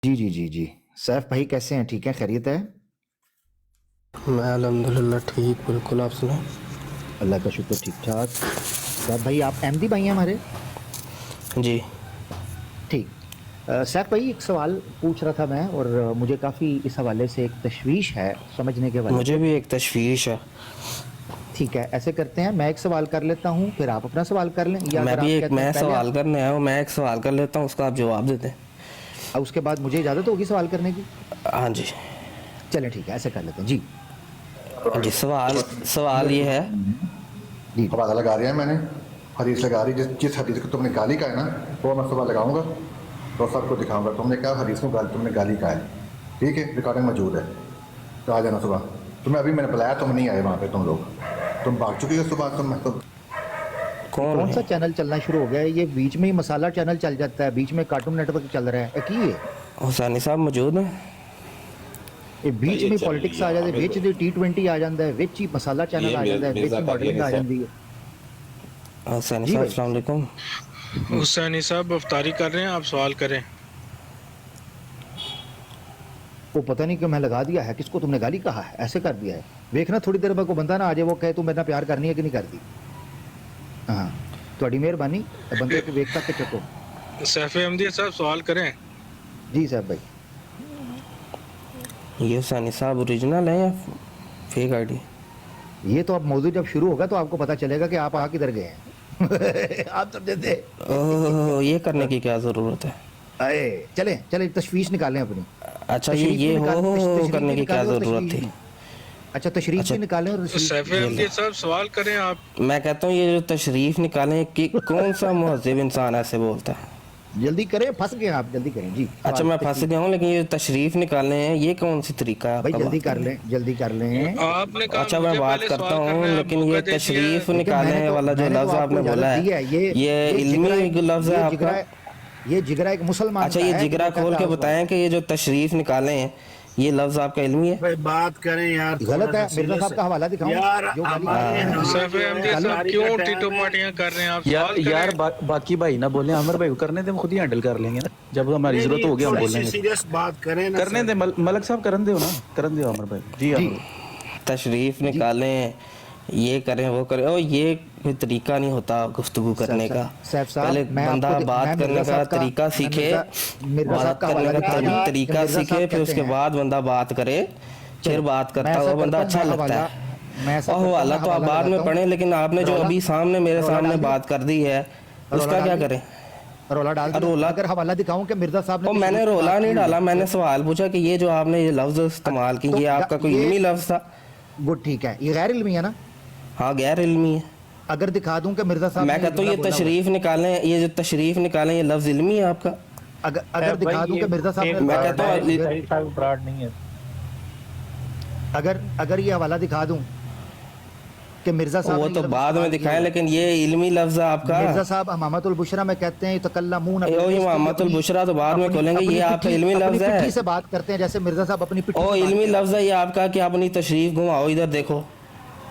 जी जी जी जी। सैफ भाई कैसे हैं? ठीक है, खैरियत है? मैं अल्हम्दुलिल्लाह ठीक, बिल्कुल। आप सुनाओ। अल्लाह का शुक्र, ठीक ठाक। सैफ भाई आप अहमदी भाई हैं हमारे? जी। ठीक। सैफ भाई एक सवाल पूछ रहा था मैं, और मुझे काफ़ी इस हवाले से एक तशवीश है समझने के हवाले मुझे से। भी एक तशवीश है। ठीक है, ऐसे करते हैं, मैं एक सवाल कर लेता हूँ, फिर आप अपना सवाल कर लें, या अगर आप कहते हैं मैं पहले सवाल करने आया हूँ, मैं एक सवाल कर लेता हूँ, उसका आप जवाब देते हैं। उसके बाद मुझे इजाज़त होगी सवाल करने की? हाँ जी। चलें ठीक है, ऐसे कर लेते हैं जी। जी, सवाल सवाल ये है। जी हवाला लगा दिया है मैंने, हदीस लगा दी। जिस हदीस को तुमने गाली का है ना, वो मैं सुबह लगाऊंगा तो सबको दिखाऊंगा तुमने क्या हदीस को तुमने गाली का है। ठीक है, रिकॉर्डिंग मौजूद है, तो आ जाना सुबह। तुम्हें अभी मैंने बुलाया, तुम नहीं आए वहाँ पे, तुम भाग चुकी हो सुबह। ये कौन कौन सा है? चैनल चलना शुरू हो गया है? ये बीच में ही मसाला चैनल चल जाता है, बीच में कार्टून नेटवर्क चल रहा है, की है हुसैनी साहब मौजूद हैं? ये बीच में पॉलिटिक्स आ जाता है, विच T20 आ जाता है, विच ही मसाला चैनल आ जाता है, विच मॉडलिंग आ जाती है। हुसैनी जी साहब भाई। अस्सलाम वालेकुम। हुसैनी साहब अफ्तारी कर रहे हैं, आप सवाल करें। वो पता नहीं क्यों मैं लगा दिया है, किसको तुमने गाली कहा है, ऐसे कर दिया है। देखना थोड़ी देर बाद को बंदा ना आ जाए, वो कहे तू मेरे नाल प्यार करनी है कि नहीं करती। हाँ, थोड़ी मेहरबानी, बंदे को वेख तक के चको। सैफ अहमदी साहब सवाल करें। जी साहब भाई। ये हुसैनी साहब ओरिजिनल है या फेक आईडी? ये तो अब मौजूद जब शुरू होगा तो आपको पता चलेगा कि आप आ किधर गए हैं। आप समझे थे? ओह, ये करने की क्या ज़रूरत है? अरे चलें चलें, तशवीश निकालें अपनी। अच्छा, तशरीफ भी ये निकालें, तशरीफ करने भी की क्या निकालें और ज़रूरत तशरीफ थी? भी। अच्छा, तशरीफ अच्छा, भी निकालें और सैफ अहमदी साहब सवाल करें आप। मैं कहता हूँ ये जो तशरीफ निकालें कि कौन सा मुहज़्ज़िब इंसान ऐसे बोलता है? जल्दी करें, फंस गए आप, जल्दी करें जी। अच्छा, मैं फंस गया हूँ, लेकिन ये तशरीफ निकालने हैं, ये कौन सी तरीका है भाई आपका जल्दी बात कर करने लें, जल्दी कर लें। आपने कहा अच्छा, मैं मुझे बात पहले करता सवाल हूँ, करना है, लेकिन आप ये मौका दे दिया तशरीफ है। लेकिन निकालने वाला जो मैंने तो लफ्ज़ आपको आपने इजाजत बोला दी है, है। ये इल्मी लफ्ज़ है आपका? ये जिगरा एक मुसलमान अच्छा, का ये है, जिगरा वो कहता खोल के है उस बताएं कि ये जो तशरीफ निकाले हैं, ये लफ्ज़ आपका इल्मी है? भाई बात करें यार, बात। थोड़ा गलत सा है, मिर्जा सीरियस साहब का हवाला दिखाऊं यार। जो गाली हमारे का यहाँ सैफ जो है अहमदी साहब अफ्तारी क्यों का टीटो टाइम है। पार्टियां कर रहे हैं? आप यार सवाल यार करें। बाकी भाई ना बोले, अमर भाई को करने दे, हम खुद ही हैंडल कर लेंगे ना, जब हमारी नहीं जरूरत नहीं, होगी हम थोड़ी सी बोलेंगे। सीरियस बात करें ना करने सर। दे, मलक साहब करन दो ना, करन दो अमर भाई जी। जी अमर तशरीफ निकालें, ये करें, वो करें, और ये कोई तरीका नहीं होता गुफ्तगू करने का। सैफ पहले साहब, मैं बंदा आपको बात मैं करने मिर्जा का साहब का तरीका सीखे, मिर्जा साहब बात का करने हवाला का दिखाऊं कि तरीका मिर्जा सीखे, साहब फिर कहते उसके हैं। बाद बंदा बात करे, फिर चलो, बात मैं करता ऐसा हुआ बंदा करता हूं, अच्छा मैं लगता हवाला है। मैं ऐसा और करता हूं, हवाला मैं तो आप हवाला बाद में लगाता हूं। पढ़ें, लेकिन आपने जो रोला अभी सामने मेरे रोला सामने डाल दूं? बात कर दी है, रोला उसका डाल क्या दूं? करें? रोला डाल और दिया? रोला, अगर हवाला दिखाऊं कि मिर्जा साहब ने और मैंने तशरीफ की रोला बात नहीं की डाला, हुई है, मैंने सवाल पूछा कि ये जो आपने ये लफ्ज़ इस्तेमाल की, तो ये आपका कोई ये इल्मी लफ्ज़ था? वो ठीक है, ये गैर इल्मी है ना? हाँ, गैर इल्मी है। अगर दिखा दूं कि मिर्जा साहब मैं ने कहता हूँ ये जुमला बोला हुआ है, तशरीफ निकालें, ये जो तशरीफ निकालें, ये लफ्ज़ इल्मी है आपका? अगर दिखा दूं कि मिर्जा साहब मैं ने कहता हूँ ब्राड नहीं है। अगर ये हवाला दिखा दूं कि मिर्जा साहब वो ने तो ये बाद में इस्तेमाल किया दिखाएं, हुआ है। लेकिन ये इल्मी लफ्ज़ है आपका। मिर्जा साहब हमामतुल बुशरा में कहते हैं तकल्लमून, ये हमामतुल बुशरा तो बाद में खोलेंगे, ये आपका इल्मी लफ्ज़ अपनी है। पिट्ठी से बात करते हैं, जैसे मिर्जा साहब अपनी पिट्ठी ओ, से बात इल्मी करते हैं। लफ्ज़ है ये आपका कि अपनी तशरीफ घुमाओ, इधर देखो,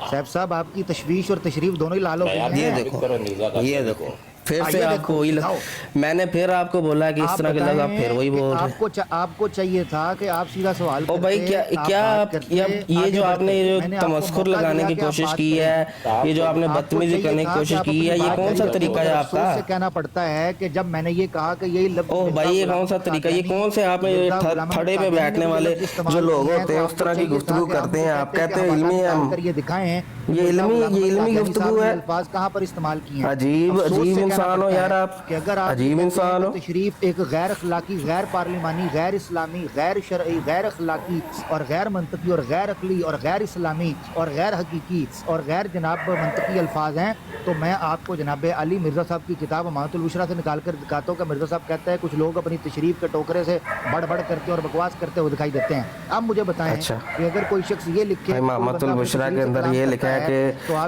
साहब साहब आपकी तशवीश और तशरीफ दोनों ही लाल हो गए ये हैं। देखो, ये देखो, फिर से ये आपको देखो, वही दिखाओ। मैंने फिर आपको बोला कि इस आप तरह के लफ्ज़ आप बताएं फिर वही कि बोल रहे हैं। आपको चाहिए था कि आप सीधा सवाल ओ भाई, करते, क्या आप क्या बात आप करते, ये आगे जो आपने बढ़ते। ये मैंने जो आपको तमस्खुर मौका लगाने दिया की कि आप कोशिश बात की करें। है, ये जो आपने आपको बदतमीजी चाहिए करने की था कि कोशिश आप की अपनी है, ये बात कौन सा करिए। तरीका है अफसोस आपका? से कहना पड़ता है कि जब मैंने ये कहा कि यही लफ्ज़ ओह मिर्जा भाई, ये गुलाम कौन सा अहमद तरीका, ये कादियानी, कौन से आपने मिर्जा गुलाम अहमद खड़े पे कादियानी बैठने ने वाले लफ्ज़ इस्तेमाल जो लोग किए हैं, होते तो हैं, उस आपको तरह की चाहिए था गुफ्तगू कि आप करते मुझे हैं, आप कहते कहते हैं कि इल्मी हवाला है, निकाल कर ये दिखाएं ये इल्मी गुफ्तगू है। अल्फाज कहाँ पर इस्तेमाल किए हैं। अजीब अफसोस अजीब से कहना इंसान हो पड़ता यार है आप, कि अगर आप अजीब इंसान हो। तशरीफ एक गैर अखलाकी, गैर पार्लिमानी, गैर इस्लामी, गैर शरई, गैर अखलाकी और गैर मंतकी और गैर अकली और गैर इस्लामी और गैर हकीकी और गैर जनाब मंतकी अल्फाज हैं, तो मैं आपको जनाब अली मिर्ज़ा साहब की किताब हमामतुल बुशरा से निकाल कर दिखाता हूँ कि मिर्ज़ा साहब कहता है कुछ लोग अपनी तशरीफ के टोकरे से बड़ करते और बकवास करते हुए दिखाई देते हैं। अब मुझे बताएं अच्छा, कि अगर कोई शख्स ये लिखे भाई मोहम्मदुल बुशरा के अंदर ये लिखा है कि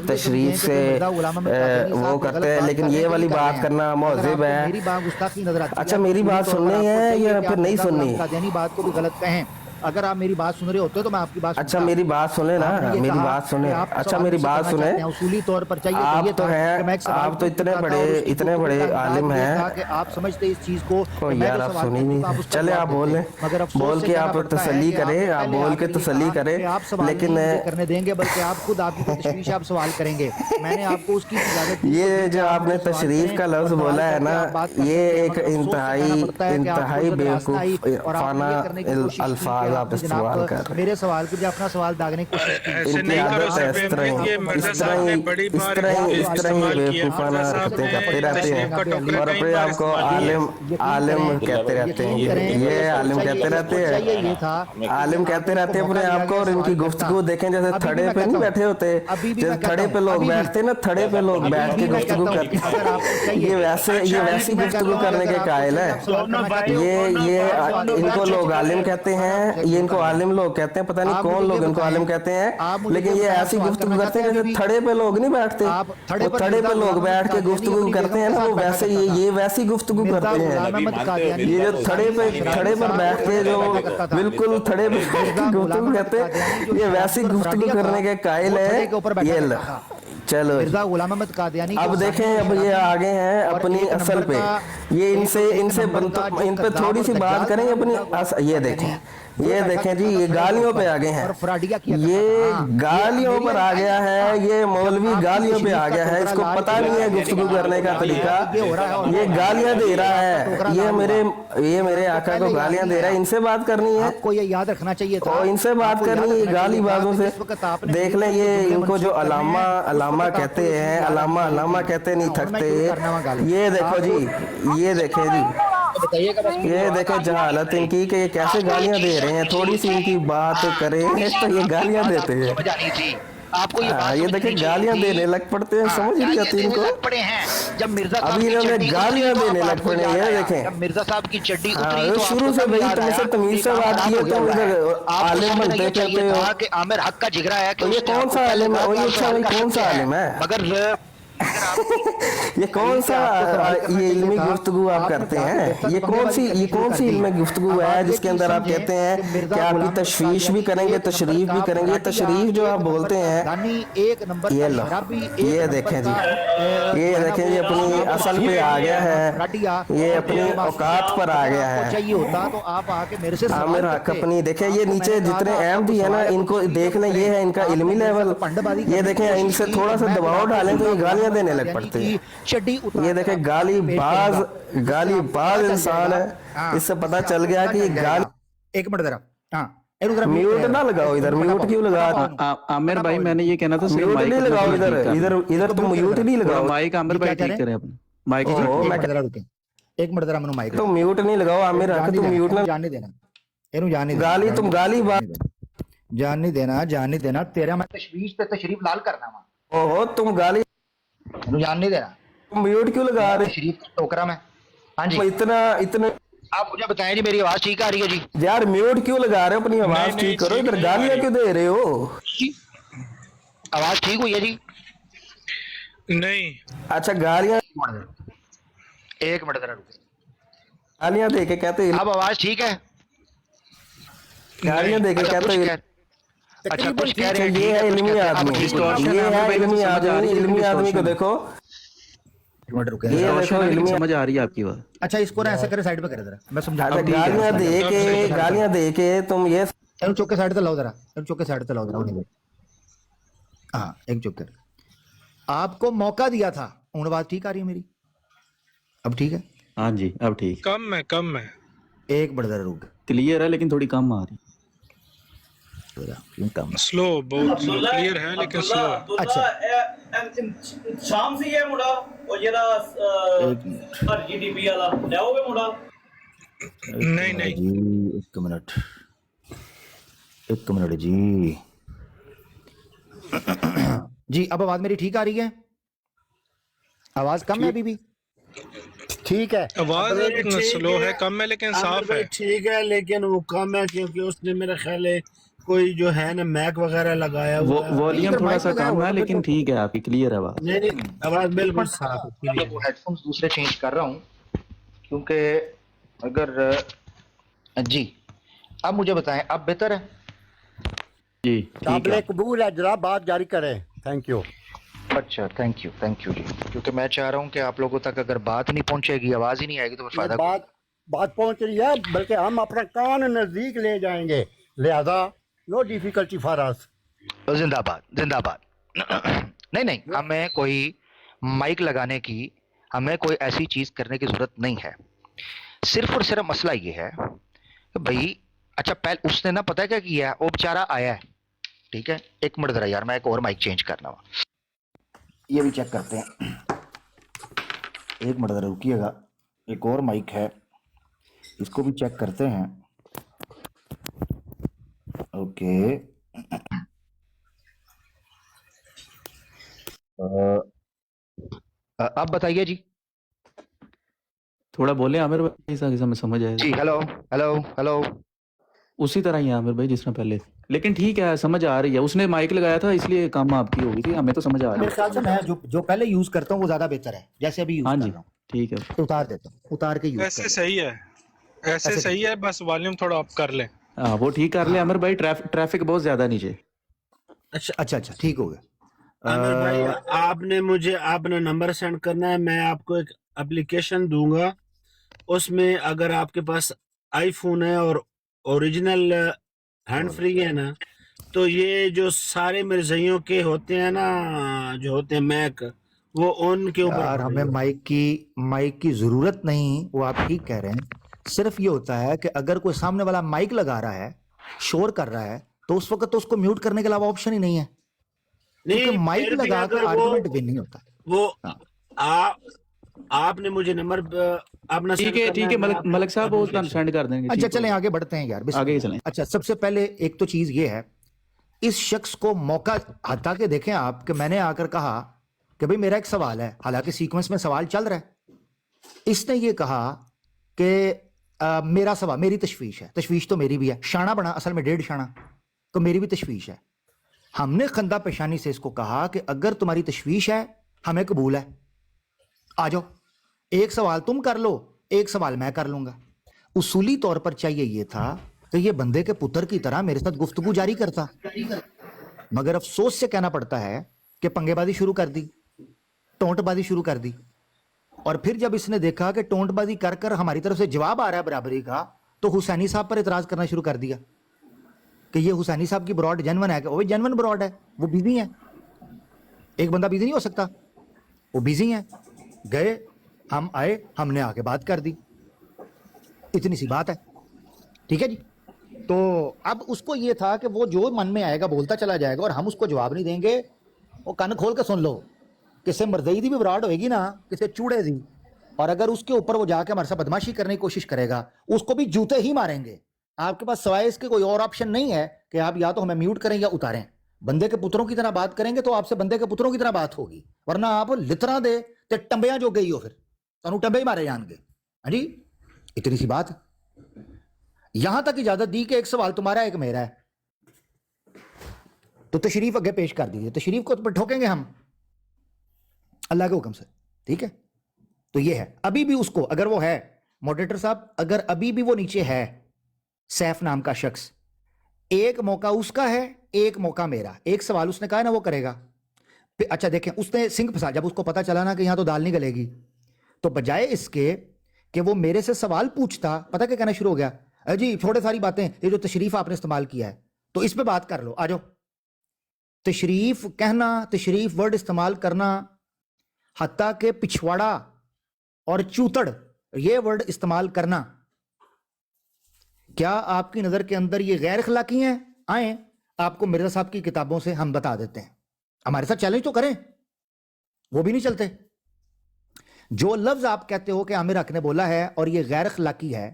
तशरीफ से वो करते हैं, लेकिन ये वाली बात करना मौजिब है। मेरी बात गुस्ताखी नजर आती है। अच्छा, मेरी बात सुननी है या फिर नहीं सुननी? कादियानी बात को भी गलत कहें अगर आप मेरी बात सुन रहे होते तो मैं आपकी बात अच्छा मेरी बात सुने ना, मेरी बात सुने। अच्छा मेरी बात सुने, उसूली तौर पर चाहिए आप तो हैं, आप तो इतने बड़े आलिम हैं कि आप समझते इस चीज को यार, आप सुनी नहीं। चले आप बोले, बोल के आप तसल्ली करें, आप बोल के तसल्ली करें, लेकिन करने देंगे बल्कि आप खुद आपकी तशवीश आप सवाल करेंगे। मैंने आपको उसकी इजाजत दी। ये जो आपने तशरीफ का लफ्ज बोला है ना, ये एक इंतहाई बेवकूफाना अल्फाज आप इस्तेमाल कर रहे हैं। मेरे सवाल पे जो अपना सवाल दागने की कोशिश की। इनकी आदत है इस तरह ही बेवकूफाना हरकतें करते रहते हैं और अपने आप को आलिम कहते रहते हैं। ये आलिम कहते रहते हैं, आलिम कहते रहते हैं अपने आप को। और इनकी गुफ्तगू देखें, जैसे थड़े पे नहीं बैठे होते, जैसे थड़े पे लोग बैठते ना, थड़े पे लोग बैठ के गुफ्तगू करते हैं, ये वैसी गुफ्तगू करने के कायल है। ये इनको लोग आलिम कहते हैं, ये इनको आलिम लोग कहते हैं, पता नहीं कौन लोग इनको आलिम कहते हैं, लेकिन ये ऐसी गुफ्तगू करते हैं जैसे थड़े पे लोग नहीं बैठते। वो थड़े पे लोग बैठ के गुफ्तगू करते हैं ना, वो वैसे ये वैसी गुफ्तगू करते हैं। ये जो थड़े पर बैठ के जो बिल्कुल थड़े पे गुफ्तगू करते हैं, ये वैसी गुफ्तगू करने के कायल है। ये चलो अब देखें, अब ये आगे हैं अपनी असल पे। ये इनसे इन पे थोड़ी सी बात करेंगे अपनी। ये देखें जी, ये गालियों पे आ गए हैं, ये गालियों पर आ गया है, ये मौलवी गालियों पे आ गया है। इसको पता नहीं है गुफ्तगू करने का तरीका, ये गालियां दे रहा है, ये मेरे आका को गालियां दे रहा है। इनसे बात करनी है, आपको ये याद रखना चाहिए था, इनसे बात करनी है गाली बाजों से। देख लें, ये इनको जो अलामा कहते हैं, अलामा कहते नहीं थकते। ये देखो जी, ये देखें जी, ये देखें जहालत इनकी कि ये कैसे गालियां दे रहे हैं। थोड़ी सी इनकी बात करें तो ये गालियां देते हैं। आपको ये देखें गालियां देने लग पड़ते हैं, समझ नहीं आती इनको। जब मिर्जा अभी इन्होंने गालियां देने लग पड़े हैं, ये देखें मिर्जा साहब की चड्डी उतरी, शुरू से भाई तुमसे तमीज से बात की है, तुम इधर आलिम बनते कहते हो कि आमिर हक का जिगरा है। ये कौन सा आलिम है? अच्छा भाई कौन सा आलिम है? मगर ये कौन सा ये इल्मी गुफ्तगू आप करते हैं? ये कौन सी इल्मी गुफ्तगू है जिसके अंदर आप कहते हैं कि आपकी तशवीश भी करेंगे, तशरीफ भी करेंगे? तशरीफ जो आप बोलते हैं, ये लो, ये देखें जी, ये देखें जी, अपनी असल पे आ गया है, ये अपनी औकात पर आ गया है। चाहिए होता तो आप आके मेरे से आमिर हक अपनी देखें, ये नीचे जितने अहमदी है ना, इनको देख लें, ये है इनका इल्मी लेवल। ये देखें, इनसे थोड़ा सा दबाव डालें तो ये गालियां देने लग पड़ते हैं। ये देखे गाली बाज इंसान है, इससे पता चल गया कि ये गाली। एक मिनट जरा, म्यूट ना लगाओ इधर, म्यूट क्यों लगा? आमिर भाई मैंने ये कहना था, म्यूट नहीं लगाओ इधर तुम म्यूट नहीं लगाओ माइक। आमिर भाई ठीक करे अपना माइक। एक मिनट जरा, माइक तुम म्यूट नहीं लगाओ आमिर हक, तुम म्यूट ना जाने देना, एनु जाने गाली तुम गाली बात जान नहीं देना तेरा मैं तशवीश पे तशरीफ लाल करना वा। ओहो तुम गाली जान नहीं देना, तुम म्यूट क्यों लगा रहे? शरीफ टोकरा में। हाँ जी, इतना आप मुझे बताएं जी, मेरी आवाज ठीक आ रही है जी? यार म्यूट क्यों लगा रहे हो? अपनी आवाज ठीक करो, इधर गालियां क्यों दे रहे हो? आवाज ठीक हुई है जी? नहीं। अच्छा गालियां, एक मिनट जरा रुके, गालियां दे के कहते अब आवाज ठीक है? गालियां दे के कहते अच्छा कुछ कह रहे हैं, ये है इल्मी आदमी, ये है इल्मी आदमी को देखो, ये देखो इल्मी समझ आ रही है आपकी बात। अच्छा इसको ना ऐसे करे, साइड पे करे जरा, मैं समझा। गालियां दे के तुम ये चौके साइड पे लाओ जरा, चौके साइड पे लाओ जरा। हाँ एक चौके, आपको मौका दिया था, उन बात ठीक आ रही है मेरी? अब ठीक है? हाँ जी अब ठीक। कम है एक मिनट जरा रुक, क्लियर है लेकिन थोड़ी कम आ रही, स्लो, बहुत क्लियर है लेकिन स्लो। अच्छा शाम से ये मुड़ा और ये जीडीपी वाला जाओगे मुड़ा? नहीं जी एक मिनट जी जी, अब आवाज मेरी ठीक आ रही है? आवाज कम है अभी भी? ठीक है, आवाज स्लो है, कम है लेकिन साफ है। ठीक है लेकिन वो कम है क्योंकि उसने मेरा ख्याल है कोई जो है ना मैक वगैरह लगाया हुआ है, वॉल्यूम थोड़ा सा कम है लेकिन ठीक है आपकी क्लियर है आवाज। नहीं आवाज बिल्कुल साफ है। वो हेडफोन्स दूसरे चेंज कर रहा हूँ क्योंकि अगर जी अब मुझे बताएं, अब बेहतर है? जी ठीक काबिल है। कबूल है जनाब, बात जारी करें। Thank you. अच्छा, थैंक यू जी, क्योंकि मैं चाह रहा हूँ कि आप लोगों तक अगर बात नहीं पहुंचेगी, आवाज ही नहीं आएगी, तो फिर ये फायदा बात पहुंच रही है, बल्कि हम अपना कान नजदीक ले जाएंगे, लिहाजा नो डिफिकल्टी फॉर अस। जिंदाबाद जिंदाबाद। नहीं नहीं, हमें कोई माइक लगाने की, हमें कोई ऐसी चीज करने की जरूरत नहीं है। सिर्फ और सिर्फ मसला ये है कि भाई, अच्छा पहले उसने ना पता है क्या किया है, वो बेचारा आया है, ठीक है, एक मिनट जरा यार, मैं एक और माइक चेंज करना हुआ, ये भी चेक करते हैं, एक मिनट जरा रुकिएगा, एक और माइक है, इसको भी चेक करते हैं। ओके, अब बताइए जी। थोड़ा बोले आमिर भाई, ऐसा मैं समझ आया जी, हेलो हेलो हेलो। उसी तरह ही है आमिर भाई जिस तरह पहले, लेकिन ठीक है, समझ आ रही है। उसने माइक लगाया था इसलिए काम आपकी हो गई थी, हमें तो समझ आ रही मेरे ख्याल से मैं जो पहले यूज करता हूँ वो ज्यादा बेहतर है, जैसे अभी यूज हाँ कर जी रहा हूँ। ठीक है। तो उतार देता हूँ, उतार के यूज ऐसे कर। सही है, ऐसे ऐसे सही है, बस वॉल्यूम थोड़ा अप कर लें। हाँ वो ठीक कर ले आमिर भाई, ट्रैफिक बहुत ज्यादा नीचे। अच्छा, ठीक हो गया। आमिर भाई, आपने मुझे अपना नंबर सेंड करना है, मैं आपको एक एप्लीकेशन दूंगा, उसमें अगर आपके पास आईफोन है और ओरिजिनल हैंड फ्री है ना, तो ये जो सारे मिर्जइयों के होते हैं ना, जो होते हैं मैक, वो ऑन के ऊपर यार हमें माइक की जरूरत नहीं, वो आप ठीक कह रहे हैं। सिर्फ ये होता है कि अगर कोई सामने वाला माइक लगा रहा है, शोर कर रहा है, तो उस वक्त तो उसको म्यूट करने के अलावा ऑप्शन ही नहीं है, क्योंकि नहीं, माइक फिर भी लगा अगर कर आर्गुमेंट विन नहीं होता। वो आपने मुझे नंबर अपना ठीक है मलक साहब वो सेंड कर देंगे। अच्छा चलें आगे बढ़ते हैं यार, आगे चलें। अच्छा, सबसे पहले एक तो चीज ये है, इस शख्स को मौका हटा के देखें आप, कि मैंने आकर कहा कि भाई मेरा एक सवाल है, हालांकि सीक्वेंस में सवाल चल रहा है, इसने ये कहा कि मेरा सवाल, मेरी तशवीश है, तशवीश तो मेरी भी है, शाना बना असल में 1.5 शाना, तो मेरी भी तशवीश है। हमने खंदा पेशानी से इसको कहा कि अगर तुम्हारी तशवीश है हमें कबूल है, आ जाओ, एक सवाल तुम कर लो, एक सवाल मैं कर लूंगा। उसूली तौर पर चाहिए ये था कि ये बंदे के पुत्र की तरह मेरे साथ गुफ्तगू जारी करता, मगर अफसोस से कहना पड़ता है कि पंगेबाजी शुरू कर दी, टोंटबाजी शुरू कर दी, और फिर जब इसने देखा कि टोंटबाजी कर कर हमारी तरफ से जवाब आ रहा है बराबरी का, तो हुसैनी साहब पर इतराज करना शुरू कर दिया कि ये हुसैनी साहब की ब्रॉड जनवन है, कि वो जनवन ब्रॉड है, वो बिजी है, एक बंदा बिजी नहीं हो सकता, वो बिजी है। गए, हम आए, हमने आके बात कर दी, इतनी सी बात है, ठीक है जी। तो अब उसको ये था कि वो जो मन में आएगा बोलता चला जाएगा, और हम उसको जवाब नहीं देंगे। वो कान खोल के सुन लो, किसे मरदई दी भी ब्रॉड होएगी ना, किसे चूड़े दी, और अगर उसके ऊपर वो जाके हमारे साथ बदमाशी करने की कोशिश करेगा, उसको भी जूते ही मारेंगे। आपके पास सवाए इसके कोई और ऑप्शन नहीं है कि आप या तो हमें म्यूट करें या उतारें। बंदे के पुत्रों की तरह बात करेंगे तो आपसे बंदे के पुत्रों की तरह बात होगी, वरना आप लितरा दे ते टंबियां जो गई हो, फिर तनु टंबे ही मारे जाएंगे। हाँ जी, इतनी सी बात। यहां तक इजाजत दी कि एक सवाल तुम्हारा एक मेरा है, तो तशरीफ आगे पेश कर दीजिए, तशरीफ को तो ठोकेंगे हम अल्लाह के हुक्म से, ठीक है। तो ये है, अभी भी उसको अगर वो है, मॉडरेटर साहब, अगर अभी भी वो नीचे है सैफ नाम का शख्स, एक मौका उसका है, एक मौका मेरा, एक सवाल उसने कहा ना वो करेगा। अच्छा देखें, उसने सिंह फंसा, जब उसको पता चला ना कि यहां तो दाल नहीं गलेगी, तो बजाय इसके कि वो मेरे से सवाल पूछता, पता क्या कहना शुरू हो गया, जी थोड़े सारी बातें, ये जो तशरीफ आपने इस्तेमाल किया है तो इस पे बात कर लो, आ जाओ। तशरीफ कहना, तशरीफ वर्ड इस्तेमाल करना, हत्ता के पिछवाड़ा और चूतड़ ये वर्ड इस्तेमाल करना, क्या आपकी नजर के अंदर ये गैर अखलाकी हैं? आए, आपको मिर्जा साहब की किताबों से हम बता देते हैं, हमारे साथ चैलेंज तो करें, वो भी नहीं चलते। जो लफ्ज आप कहते हो कि आमिर हक ने बोला है और ये गैर अखलाकी है,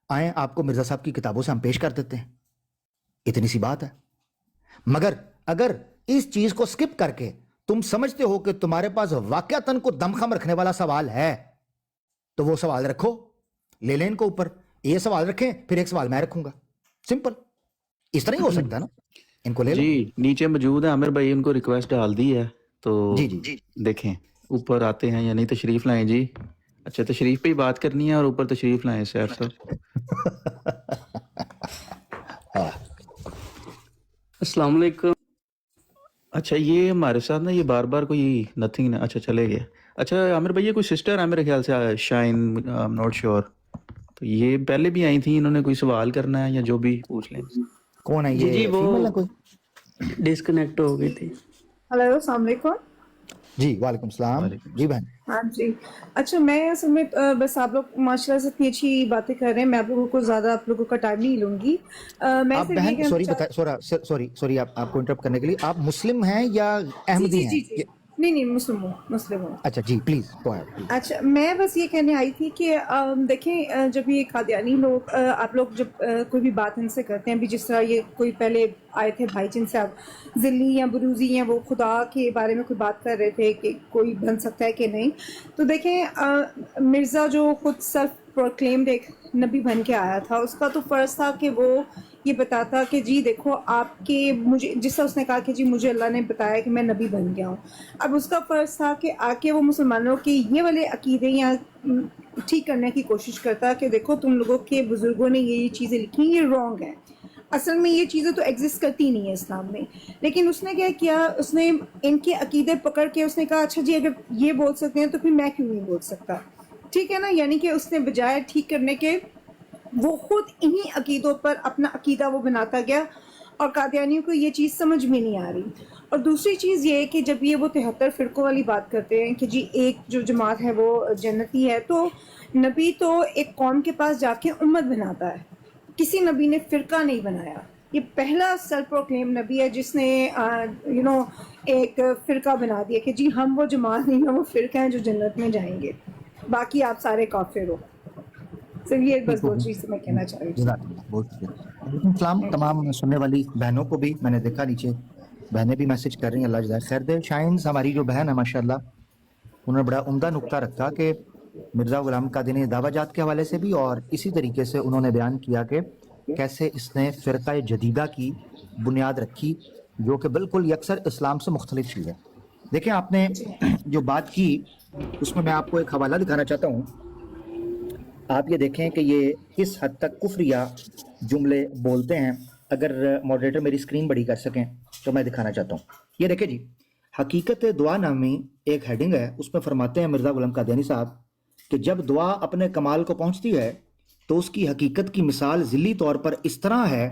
आए आपको मिर्जा साहब की किताबों से हम पेश कर देते हैं, इतनी सी बात है। मगर अगर इस चीज को स्किप करके तुम समझते हो कि तुम्हारे पास वाकयातन को दमखम रखने वाला सवाल है, तो वो सवाल रखो, ले लें इनको ऊपर, ये सवाल रखें, फिर एक सवाल मैं रखूंगा, सिंपल। इस तरह ही हो सकता है ना, इनको ले लो जी। नीचे मौजूद है आमिर भाई, उनको रिक्वेस्ट डाल दी है, तो जी देखें ऊपर आते हैं या नहीं। तशरीफ लाएं जी। अच्छा, तशरीफ पे ही बात करनी है और ऊपर तशरीफ लाएं सैफ साहब। अस्सलाम वालेकुम। अच्छा, ये हमारे साथ ना ये बार बार कोई नथिंग ना, अच्छा चले गए। अच्छा आमिर भाई, ये कोई सिस्टर है मेरे ख्याल से, shine, I am not sure. तो ये पहले भी आई थी, इन्होंने कोई सवाल करना है या जो भी पूछ लें। कौन है जी ये, वो फीमेल है कोई? डिस्कनेक्ट हो गई थी। हेलो अस्सलाम वालेकुम। जी वालेकुम सलाम। जी बहन। हाँ जी। अच्छा मैं असल में बस आप लोग माशाल्लाह से इतनी अच्छी बातें कर रहे हैं, मैं आप लोगों को ज़्यादा आप लोगों का टाइम नहीं लूँगी। मैं आप सिर्फ ये बहन कहना सॉरी चाह सॉरी आपको इंटरप्ट करने के लिए, आप मुस्लिम हैं या अहमदी हैं? नहीं मुस्लिम हूँ। अच्छा जी प्लीज गो अहेड। अच्छा मैं बस ये कहने आई थी कि देखें जब ये कादियानी लोग आप लोग जब कोई भी बात इनसे करते हैं, अभी जिस तरह ये कोई पहले आए थे भाई जिनसे आप ज़िल्ली या बुरूज़ी या वो खुदा के बारे में कोई बात कर रहे थे कि कोई बन सकता है कि नहीं, तो देखें मिर्ज़ा जो खुद सेल्फ प्रोक्लेम्ड एक नबी बन के आया था, उसका तो फ़र्ज़ था कि वो ये बताता कि जी देखो आपके, मुझे जिस तरह उसने कहा कि जी मुझे अल्लाह ने बताया कि मैं नबी बन गया हूँ, अब उसका फ़र्ज़ था कि आके वो मुसलमानों के ये वाले अकीदे या ठीक करने की कोशिश करता कि देखो तुम लोगों के बुज़ुर्गों ने ये चीज़ें लिखी, ये रॉन्ग है, असल में ये चीज़ें तो एग्जिस्ट करती नहीं है इस्लाम में। लेकिन उसने क्या किया, उसने इनके अकीदे पकड़ के उसने कहा अच्छा जी अगर ये बोल सकते हैं तो फिर मैं क्यों नहीं बोल सकता, ठीक है ना। यानी कि उसने बजाय ठीक करने के वो खुद इन्हीं अकीदों पर अपना अकीदा वो बनाता गया, और कादियानियों को ये चीज़ समझ में नहीं आ रही। और दूसरी चीज़ ये है कि जब ये वो 73 फ़िरक़ों वाली बात करते हैं कि जी एक जो जमात है वो जन्नती है, तो नबी तो एक कौम के पास जाके उम्मत बनाता है, किसी नबी ने फ़िरका नहीं बनाया। ये पहला सेल्फ प्रोक्लेम नबी है जिसने एक फ़िरका बना दिया कि जी हम वो जमात नहीं, हम वो फ़िरका हैं जो जन्नत में जाएंगे, बाकी आप सारे काफिर हो। सिर्फ ये बस दो चीज़ मैं कहना चाह रही हूँ। सलाम तमाम सुनने वाली बहनों को भी, मैंने देखा नीचे बहनें भी मैसेज कर रही हैं, अल्लाह जज़ाए खैर दे। शाइन हमारी जो बहन है माशाल्लाह, उन्होंने बड़ा उम्दा नुक्ता रखा कि मिर्ज़ा ग़ुलाम क़ादियानी दावाजात के हवाले से भी, और इसी तरीके से उन्होंने बयान किया कि कैसे इसने फ़िरक़ा जदीदा की बुनियाद रखी जो कि बिल्कुल यकसर इस्लाम से मुख्तलिफ चीज़ है। देखें आपने जो बात की उसमें मैं आपको एक हवाला दिखाना चाहता हूँ, आप ये देखें कि ये किस हद तक कुफ्रिया जुमले बोलते हैं। अगर मॉडरेटर मेरी स्क्रीन बड़ी कर सकें तो मैं दिखाना चाहता हूँ। ये देखें जी, हकीकत दुआ नामी एक हेडिंग है, उसमें फरमाते हैं मिर्ज़ा ग़ुलाम क़ादियानी साहब कि जब दुआ अपने कमाल को पहुँचती है तो उसकी हकीकत की मिसाल ज़िली तौर पर इस तरह है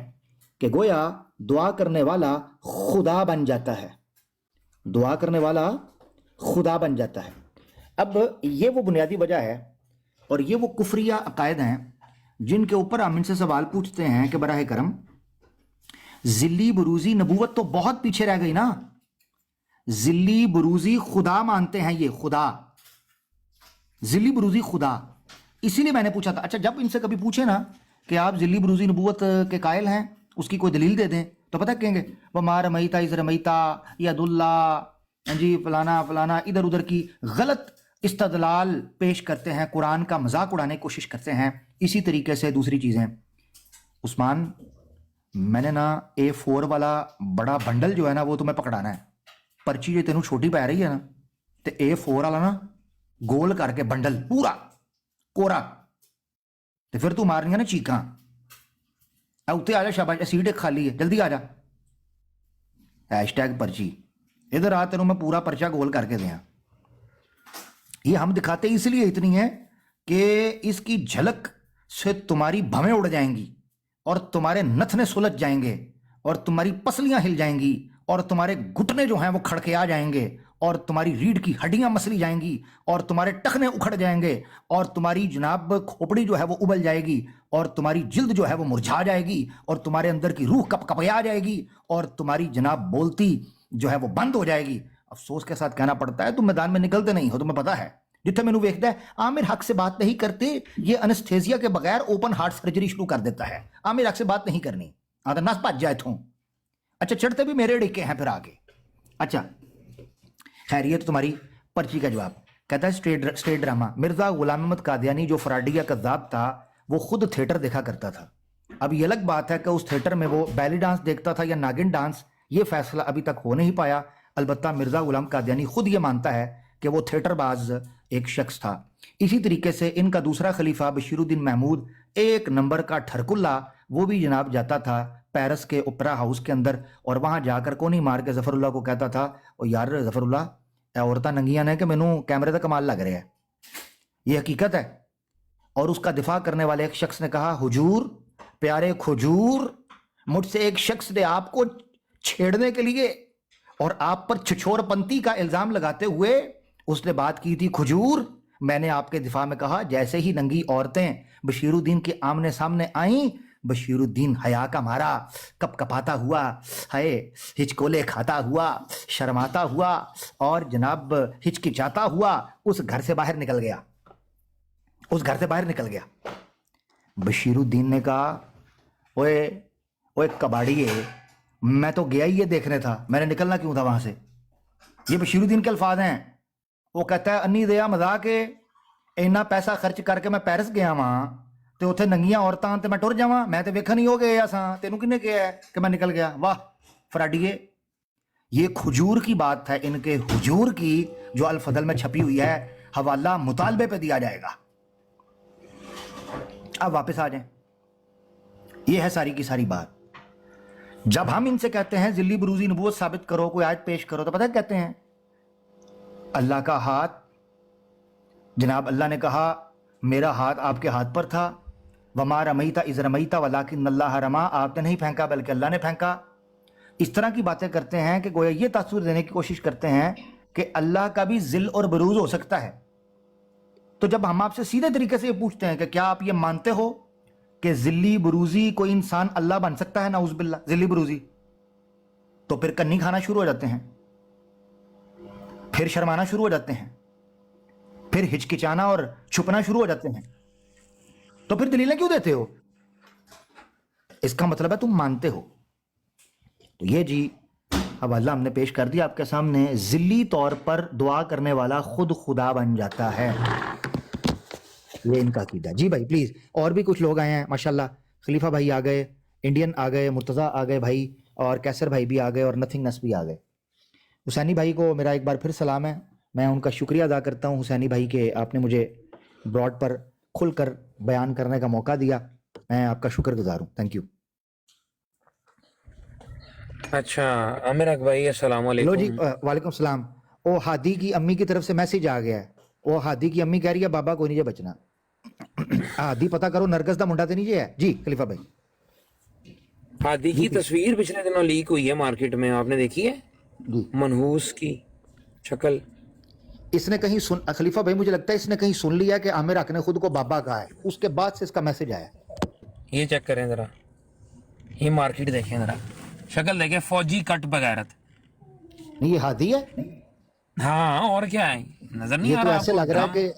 कि गोया दुआ करने वाला खुदा बन जाता है, दुआ करने वाला खुदा बन जाता है। अब ये वो बुनियादी वजह है और ये वो कुफरिया अकायद हैं जिनके ऊपर हम इनसे सवाल पूछते हैं कि बराह करम ज़िल्ली बुरूज़ी नबूवत तो बहुत पीछे रह गई ना, ज़िल्ली बुरूज़ी खुदा मानते हैं, ये खुदा, ज़िल्ली बुरूज़ी खुदा। इसीलिए मैंने पूछा था, अच्छा जब इनसे कभी पूछे ना कि आप ज़िल्ली बुरूज़ी नबूवत के कायल हैं, उसकी कोई दलील दे दें, तो पता कहेंगे वह मा रमैता इज़ रमैता यदुल्ला जी फलाना फलाना, इधर उधर की गलत इस्तदलाल पेश करते हैं, कुरान का मजाक उड़ाने की कोशिश करते हैं। इसी तरीके से दूसरी चीज़ें, उस्मान मैंने ना A4 वाला बड़ा बंडल जो है ना वो तुम्हें पकड़ाना है, पर्ची जो तेनों छोटी पै रही है ना, तो A4 वाला ना गोल करके बंडल पूरा कोरा, तो फिर तू मारनी है ना चीखा, उत्ते आ जा, शाबाश सीट एक खाली है, जल्दी आ जा, हैशटैग पर्ची, इधर आ, तेनों मैं पूरा पर्चा गोल करके दिया। ये हम दिखाते इसलिए इतनी है कि इसकी झलक से तुम्हारी भवें उड़ जाएंगी और तुम्हारे नथने सुलझ जाएंगे और तुम्हारी पसलियां हिल जाएंगी और तुम्हारे घुटने जो हैं वो खड़के आ जाएंगे और तुम्हारी रीढ़ की हड्डियां मसली जाएंगी और तुम्हारे टखने उखड़ जाएंगे और तुम्हारी जनाब खोपड़ी जो है वो उबल जाएगी और तुम्हारी जिल्द जो है वो मुरझा जाएगी और तुम्हारे अंदर की रूह कपकपा जाएगी और तुम्हारी जनाब बोलती जो है वो बंद हो जाएगी। अफसोस के साथ कहना पड़ता है तुम मैदान में निकलते नहीं हो, तुम्हें पता है, जिथे मैनू वेखता है आमिर हक से बात नहीं करते, ये अनेस्थेसिया के बगैर ओपन हार्ट सर्जरी शुरू कर देता है, आमिर हक से बात नहीं करनी, आधा नस भज जाए थू। अच्छा चढ़ते भी मेरे डिके हैं फिर आगे। अच्छा खैर ये तो तुम्हारी पर्ची का जवाब। कहता है स्टेट ड्रामा, मिर्जा गुलाम अहमद कादियानी जो फराडिया कज़्ज़ाब था वो खुद थिएटर देखा करता था। अब ये अलग बात है कि उस थिएटर में वो बैली डांस देखता था या नागिन डांस, ये फैसला अभी तक हो नहीं पाया। अलबत्ता मिर्जा गुलाम कादियानी खुद ये मानता है कि वो थिएटरबाज एक शख्स था। इसी तरीके से इनका दूसरा खलीफा बशीरुद्दीन महमूद एक नंबर का ठरकुल्ला وہ بھی جناب جاتا تھا پیرس کے اوپرا ہاؤس کے اندر اور وہاں جا کر کونی مار کے ظفر اللہ کو کہتا تھا او یار ظفر اللہ عورتیں ننگیاں نے کہ مینوں کیمرے دا کمال لگ رہا ہے. یہ حقیقت ہے. اور اس کا دفاع کرنے والے ایک شخص نے کہا حضور پیارے کھجور مجھ سے ایک شخص نے آپ کو چھیڑنے کے لیے اور آپ پر چھچور پنتی کا الزام لگاتے ہوئے اس نے بات کی تھی کھجور میں نے آپ کے دفاع میں کہا جیسے ہی ننگی عورتیں بشیر الدین کے آمنے سامنے آئیں بشیر الدین حیا کا مارا کپ کپاتا ہوا ہائے ہچکولے کھاتا ہوا شرماتا ہوا اور جناب ہچکچاتا ہوا اس گھر سے باہر نکل گیا. اس گھر سے باہر نکل گیا. بشیر الدین نے کہا اوے کباڑی ہے میں تو گیا ہی یہ دیکھنے تھا میں نے نکلنا کیوں تھا وہاں سے. یہ بشیر الدین کے الفاظ ہیں. وہ کہتا ہے انی دیا مذاق کے اینا پیسہ خرچ کر کے میں پیرس گیا وہاں تو اتنے ننگیاں عورتاں تے میں ٹر جاواں میں تے ویکھا نہیں ہو گیا سا تینوں کنے کہا ہے کہ میں نکل گیا. واہ فراڈیے. یہ کھجور کی بات ہے ان کے حجور کی جو الفضل میں چھپی ہوئی ہے. حوالہ مطالبے پہ دیا جائے گا. اب واپس آ جائیں. یہ ہے ساری کی ساری بات. جب ہم ان سے کہتے ہیں ذلی بروزی نبوت ثابت کرو کوئی آیت پیش کرو تو پتہ کہتے ہیں اللہ کا ہاتھ جناب اللہ نے کہا میرا ہاتھ آپ کے ہاتھ پر تھا وما رمیتا اذ رمیتا ولکن اللہ رما آپ نے نہیں پھینکا بلکہ اللہ نے پھینکا. اس طرح کی باتیں کرتے ہیں کہ گویا یہ تاثر دینے کی کوشش کرتے ہیں کہ اللہ کا بھی ذل اور بروز ہو سکتا ہے. تو جب ہم آپ سے سیدھے طریقے سے یہ پوچھتے ہیں کہ کیا آپ یہ مانتے ہو کہ ذلی بروزی کوئی انسان اللہ بن سکتا ہے نعوذ باللہ ذلی بروزی تو پھر کنی کھانا شروع ہو جاتے ہیں پھر شرمانا شروع ہو جاتے ہیں پھر ہچکچانا اور چھپنا شروع ہو جاتے ہیں. تو پھر دلیلیں کیوں دیتے ہو؟ اس کا مطلب ہے تم مانتے ہو. تو یہ جی حوالہ ہم نے پیش کر دیا آپ کے سامنے. ذلی طور پر دعا کرنے والا خود خدا بن جاتا ہے. یہ ان کا عقیدہ. جی بھائی پلیز. اور بھی کچھ لوگ آئے ہیں ماشاءاللہ. خلیفہ بھائی آ گئے, انڈین آ گئے, مرتضیٰ آ گئے بھائی, اور کیسر بھائی بھی آ گئے, اور نتھنگ نس بھی آ گئے. حسینی بھائی کو میرا ایک بار پھر سلام ہے. میں ان کا شکریہ ادا کرتا ہوں حسینی بھائی کہ آپ نے مجھے براڈ پر کھل کر بیان کرنے کا موقع دیا. میں آپ کا شکر گزار ہوں. Thank you. اچھا عامر حق بھائی السلام علیکم. لو جی وعلیکم السلام. او ہادی کی امی کی طرف سے میسیج آ گیا ہے. وہ ہادی کی امی کہہ رہی ہے بابا کوئی نہیں جے بچنا. ہادی پتہ کرو نرگس دا منڈا تے نہیں جے ہے. جی خلیفہ بھائی. ہادی کی تصویر پچھلے دنوں لیک ہوئی ہے مارکیٹ میں, آپ نے دیکھی ہے؟ جی منحوس کی شکل. اس نے کہیں سن خلیفہ بھائی مجھے لگتا ہے اس نے کہیں سن لیا کہ عامر حق نے خود کو بابا کہا ہے, اس کے بعد سے اس کا میسج آیا. یہ چیک کریں ذرا, یہ مارکیٹ دیکھیں ذرا, شکل دیکھیں فوجی کٹ بغیرت. نہیں یہ ہادی ہے. ہاں اور کیا ہے, نظر نہیں یہ آ تو رہا ایسے لگ رہا ہے کہ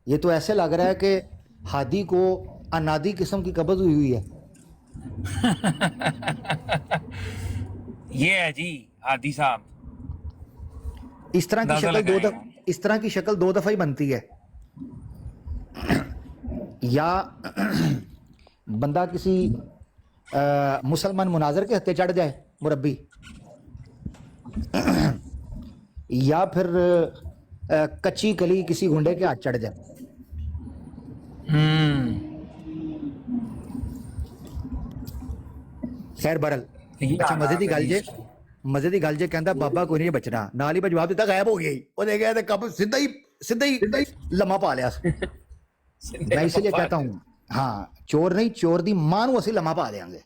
یہ تو ایسے لگ رہا ہے کہ ہادی کو انادی قسم کی قبض ہوئی ہے. یہ ہے جی ہادی صاحب. اس طرح کی شکل دو دفعہ ہی بنتی ہے. یا بندہ کسی مسلمان مناظر کے ہتھے چڑھ جائے مربی, یا پھر کچی کلی کسی گنڈے کے ہاتھ چڑھ جائے. خیر برل. اچھا مزے دی گل جے کہندا بابا کوئی نہیں بچنا, نال ہی جواب دیتا غائب ہو گیا ہی. وہ دیکھ گیا تے کب سیدھا ہی لمحہ پا لیا. میں اس لیے کہتا ہوں ہاں چور نہیں, چور دی ماں نو اسی لمحہ پا دیاں گے.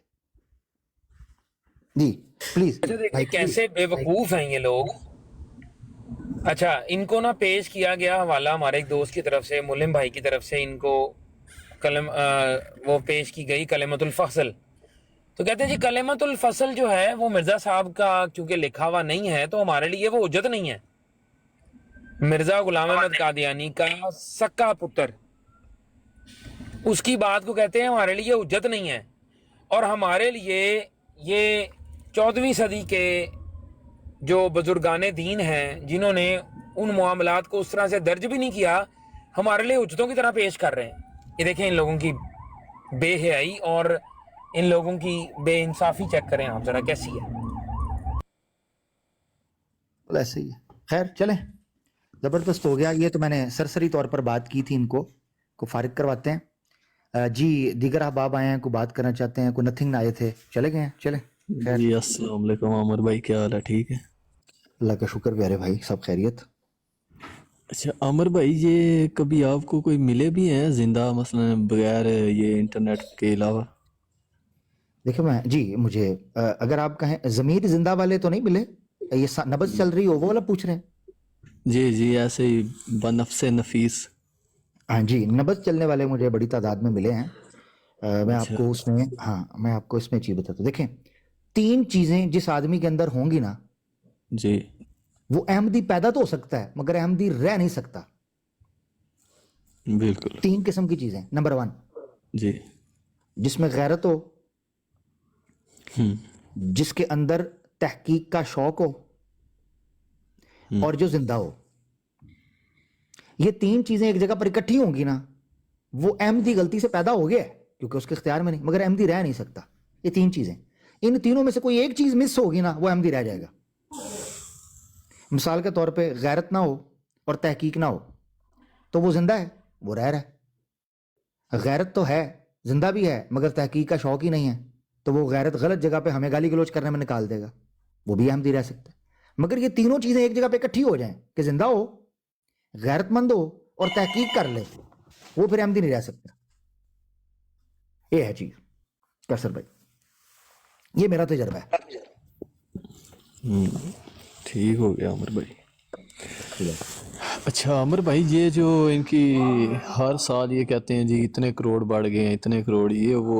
جی پلیز. کیسے بے وقوف ہیں یہ لوگ. اچھا ان کو نا پیش کیا گیا حوالہ ہمارے ایک دوست کی طرف سے, ملم بھائی کی طرف سے, ان کو وہ پیش کی گئی کلمۃ الفصل. تو کہتے ہیں جی کلمۃ الفصل جو ہے وہ مرزا صاحب کا چونکہ لکھا ہوا نہیں ہے تو ہمارے لیے وہ حجت نہیں ہے. مرزا غلام احمد قادیانی کا سکا پتر, اس کی بات کو کہتے ہیں ہمارے لیے حجت نہیں ہے. اور ہمارے لیے یہ 14ویں صدی کے جو بزرگان دین ہیں جنہوں نے ان معاملات کو اس طرح سے درج بھی نہیں کیا, ہمارے لیے حجتوں کی طرح پیش کر رہے ہیں. یہ دیکھیں ان لوگوں کی بے حیائی اور ان لوگوں کی بے انصافی چیک کریں آپ ذرا کیسی ہے. ایسے ہی ہے. خیر چلیں زبردست ہو گیا. یہ تو میں نے سرسری طور پر بات کی تھی, ان کو فارغ کرواتے ہیں. जी दीगर अहबाब आए हैं, कोई बात करना चाहते हैं, कोई नथिंग आए थे, चले गए हैं, चले खैर। जी अस्सलाम वालेकुम आमिर भाई, क्या हाल है? ठीक है। अल्लाह का शुक्र प्यारे भाई, सब खैरियत। अच्छा आमिर भाई, ये कभी आपको कोई मिले भी हैं जिंदा, मसलन बगैर ये इंटरनेट के अलावा? देखिए मैं जी, मुझे अगर आप कहें ज़मीर जिंदा वाले तो नहीं मिले, ये नबज चल रही हो वो वाला पूछ रहे हैं? जी जी, ऐसे ही बनफ्से नफीस। हाँ जी, नबज चलने वाले मुझे बड़ी तादाद में मिले हैं। मैं अच्छा आपको उसमें, हाँ मैं आपको इसमें चीज़ बताता हूँ। देखें, 3 चीज़ें जिस आदमी के अंदर होंगी ना, जी वो अहमदी पैदा तो हो सकता है मगर अहमदी रह नहीं सकता। बिल्कुल 3 किस्म की चीज़ें। नंबर 1, जी। जिसमें गैरत हो, हम्म जिसके अंदर तहकीक का शौक हो, और जो जिंदा हो। ये 3 चीजें एक जगह पर इकट्ठी होंगी ना, वो अहमदी गलती से पैदा हो गया है क्योंकि उसके इख्तियार में नहीं, मगर अहमदी रह नहीं सकता। ये 3 चीजें, इन तीनों में से कोई एक चीज मिस होगी ना, वो अहमदी रह जाएगा। मिसाल के तौर पे गैरत ना हो और तहकीक ना हो तो वो जिंदा है, वो रह रहा है। गैरत तो है, जिंदा भी है, मगर तहकीक का शौक ही नहीं है, तो वो गैरत गलत जगह पे हमें गाली गलौज करने में निकाल देगा, वो भी अहमदी रह सकता है। मगर ये तीनों चीजें एक जगह पे इकट्ठी हो जाएं कि जिंदा हो, गैरतमंद हो और तहकीक कर ले, वो फिर अहमदी नहीं रह सकता। ये है चीज कैसर भाई, ये मेरा तजर्बा है। ठीक हो गया आमिर भाई। अच्छा आमिर भाई, ये जो इनकी हर साल ये कहते हैं जी इतने करोड़ बढ़ गए हैं, इतने करोड़, ये वो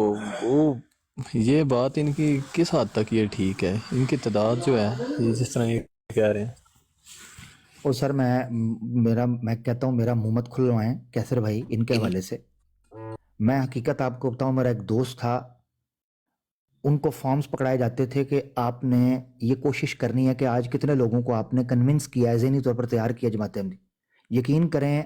ये बात इनकी किस हद तक ये ठीक है? इनकी तादाद जो है, ये जिस तरह ये कह रहे हैं। और सर मैं कहता हूँ मेरा मुंह मत खुलवाएं कैसर भाई इनके हवाले से। मैं हकीकत आपको बताऊं, मेरा एक दोस्त था, उनको फॉर्म्स पकड़ाए जाते थे कि आपने ये कोशिश करनी है कि आज कितने लोगों को आपने कन्विंस किया है, ज़हनी तौर पर तैयार किया जमात अहमदी। यकीन करें,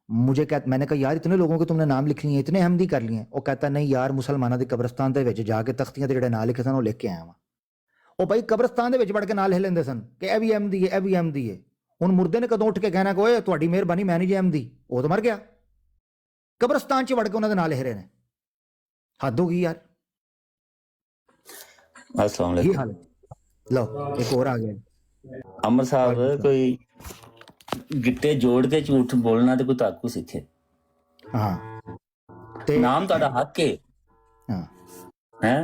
मैंने कहा यार इतने लोगों के तुमने नाम लिख लिए हैं, इतने अहमदी कर लिए हैं। वो कहता नहीं यार, मुसलमानों के कब्रस्तान के विच जाके तख्तियां ਜਿਹੜੇ ਨਾਂ ਲਿਖੇ ਸਨ ਉਹ ਲਿਖ ਕੇ ਆਇਆ ਵਾਂ। ਉਹ ਭਾਈ ਕਬਰਸਤਾਨ ਦੇ ਵਿੱਚ ਵੜ ਕੇ ਨਾਂ ਲਿਖ ਲੈਂਦੇ ਸਨ ਕਿ ਇਹ ਵੀ ਅਹਿਮਦੀ ਹੈ, ਇਹ ਵੀ ਅਹਿਮਦੀ ਹੈ। ਹੁਣ ਮੁਰਦੇ ਨੇ ਕਦੋਂ ਉੱਠ ਕੇ ਕਹਿਣਾ ਕਿ ਓਏ ਤੁਹਾਡੀ ਮਿਹਰਬਾਨੀ ਮੈਂ ਨਹੀਂ ਜੀ ਅਹਿਮਦੀ, ਉਹ ਤਾਂ ਮਰ ਗਿਆ। ਕਬਰਸਤਾਨ 'ਚ ਵੜ ਕੇ ਉਹਨਾਂ ਦੇ ਨਾਂ ਲਿਖ ਰਹੇ ਨੇ, ਹੱਦ ਹੋ ਗਈ यार। अस्सलाम ये वालेकुम। हाल है। लो एक और आ गया। अमर साहब, कोई गिट्टे जोड़ के झूठ बोलना तो कोई ताकू सीखे। हाँ नाम ताड़ा हक है, हाँ हैं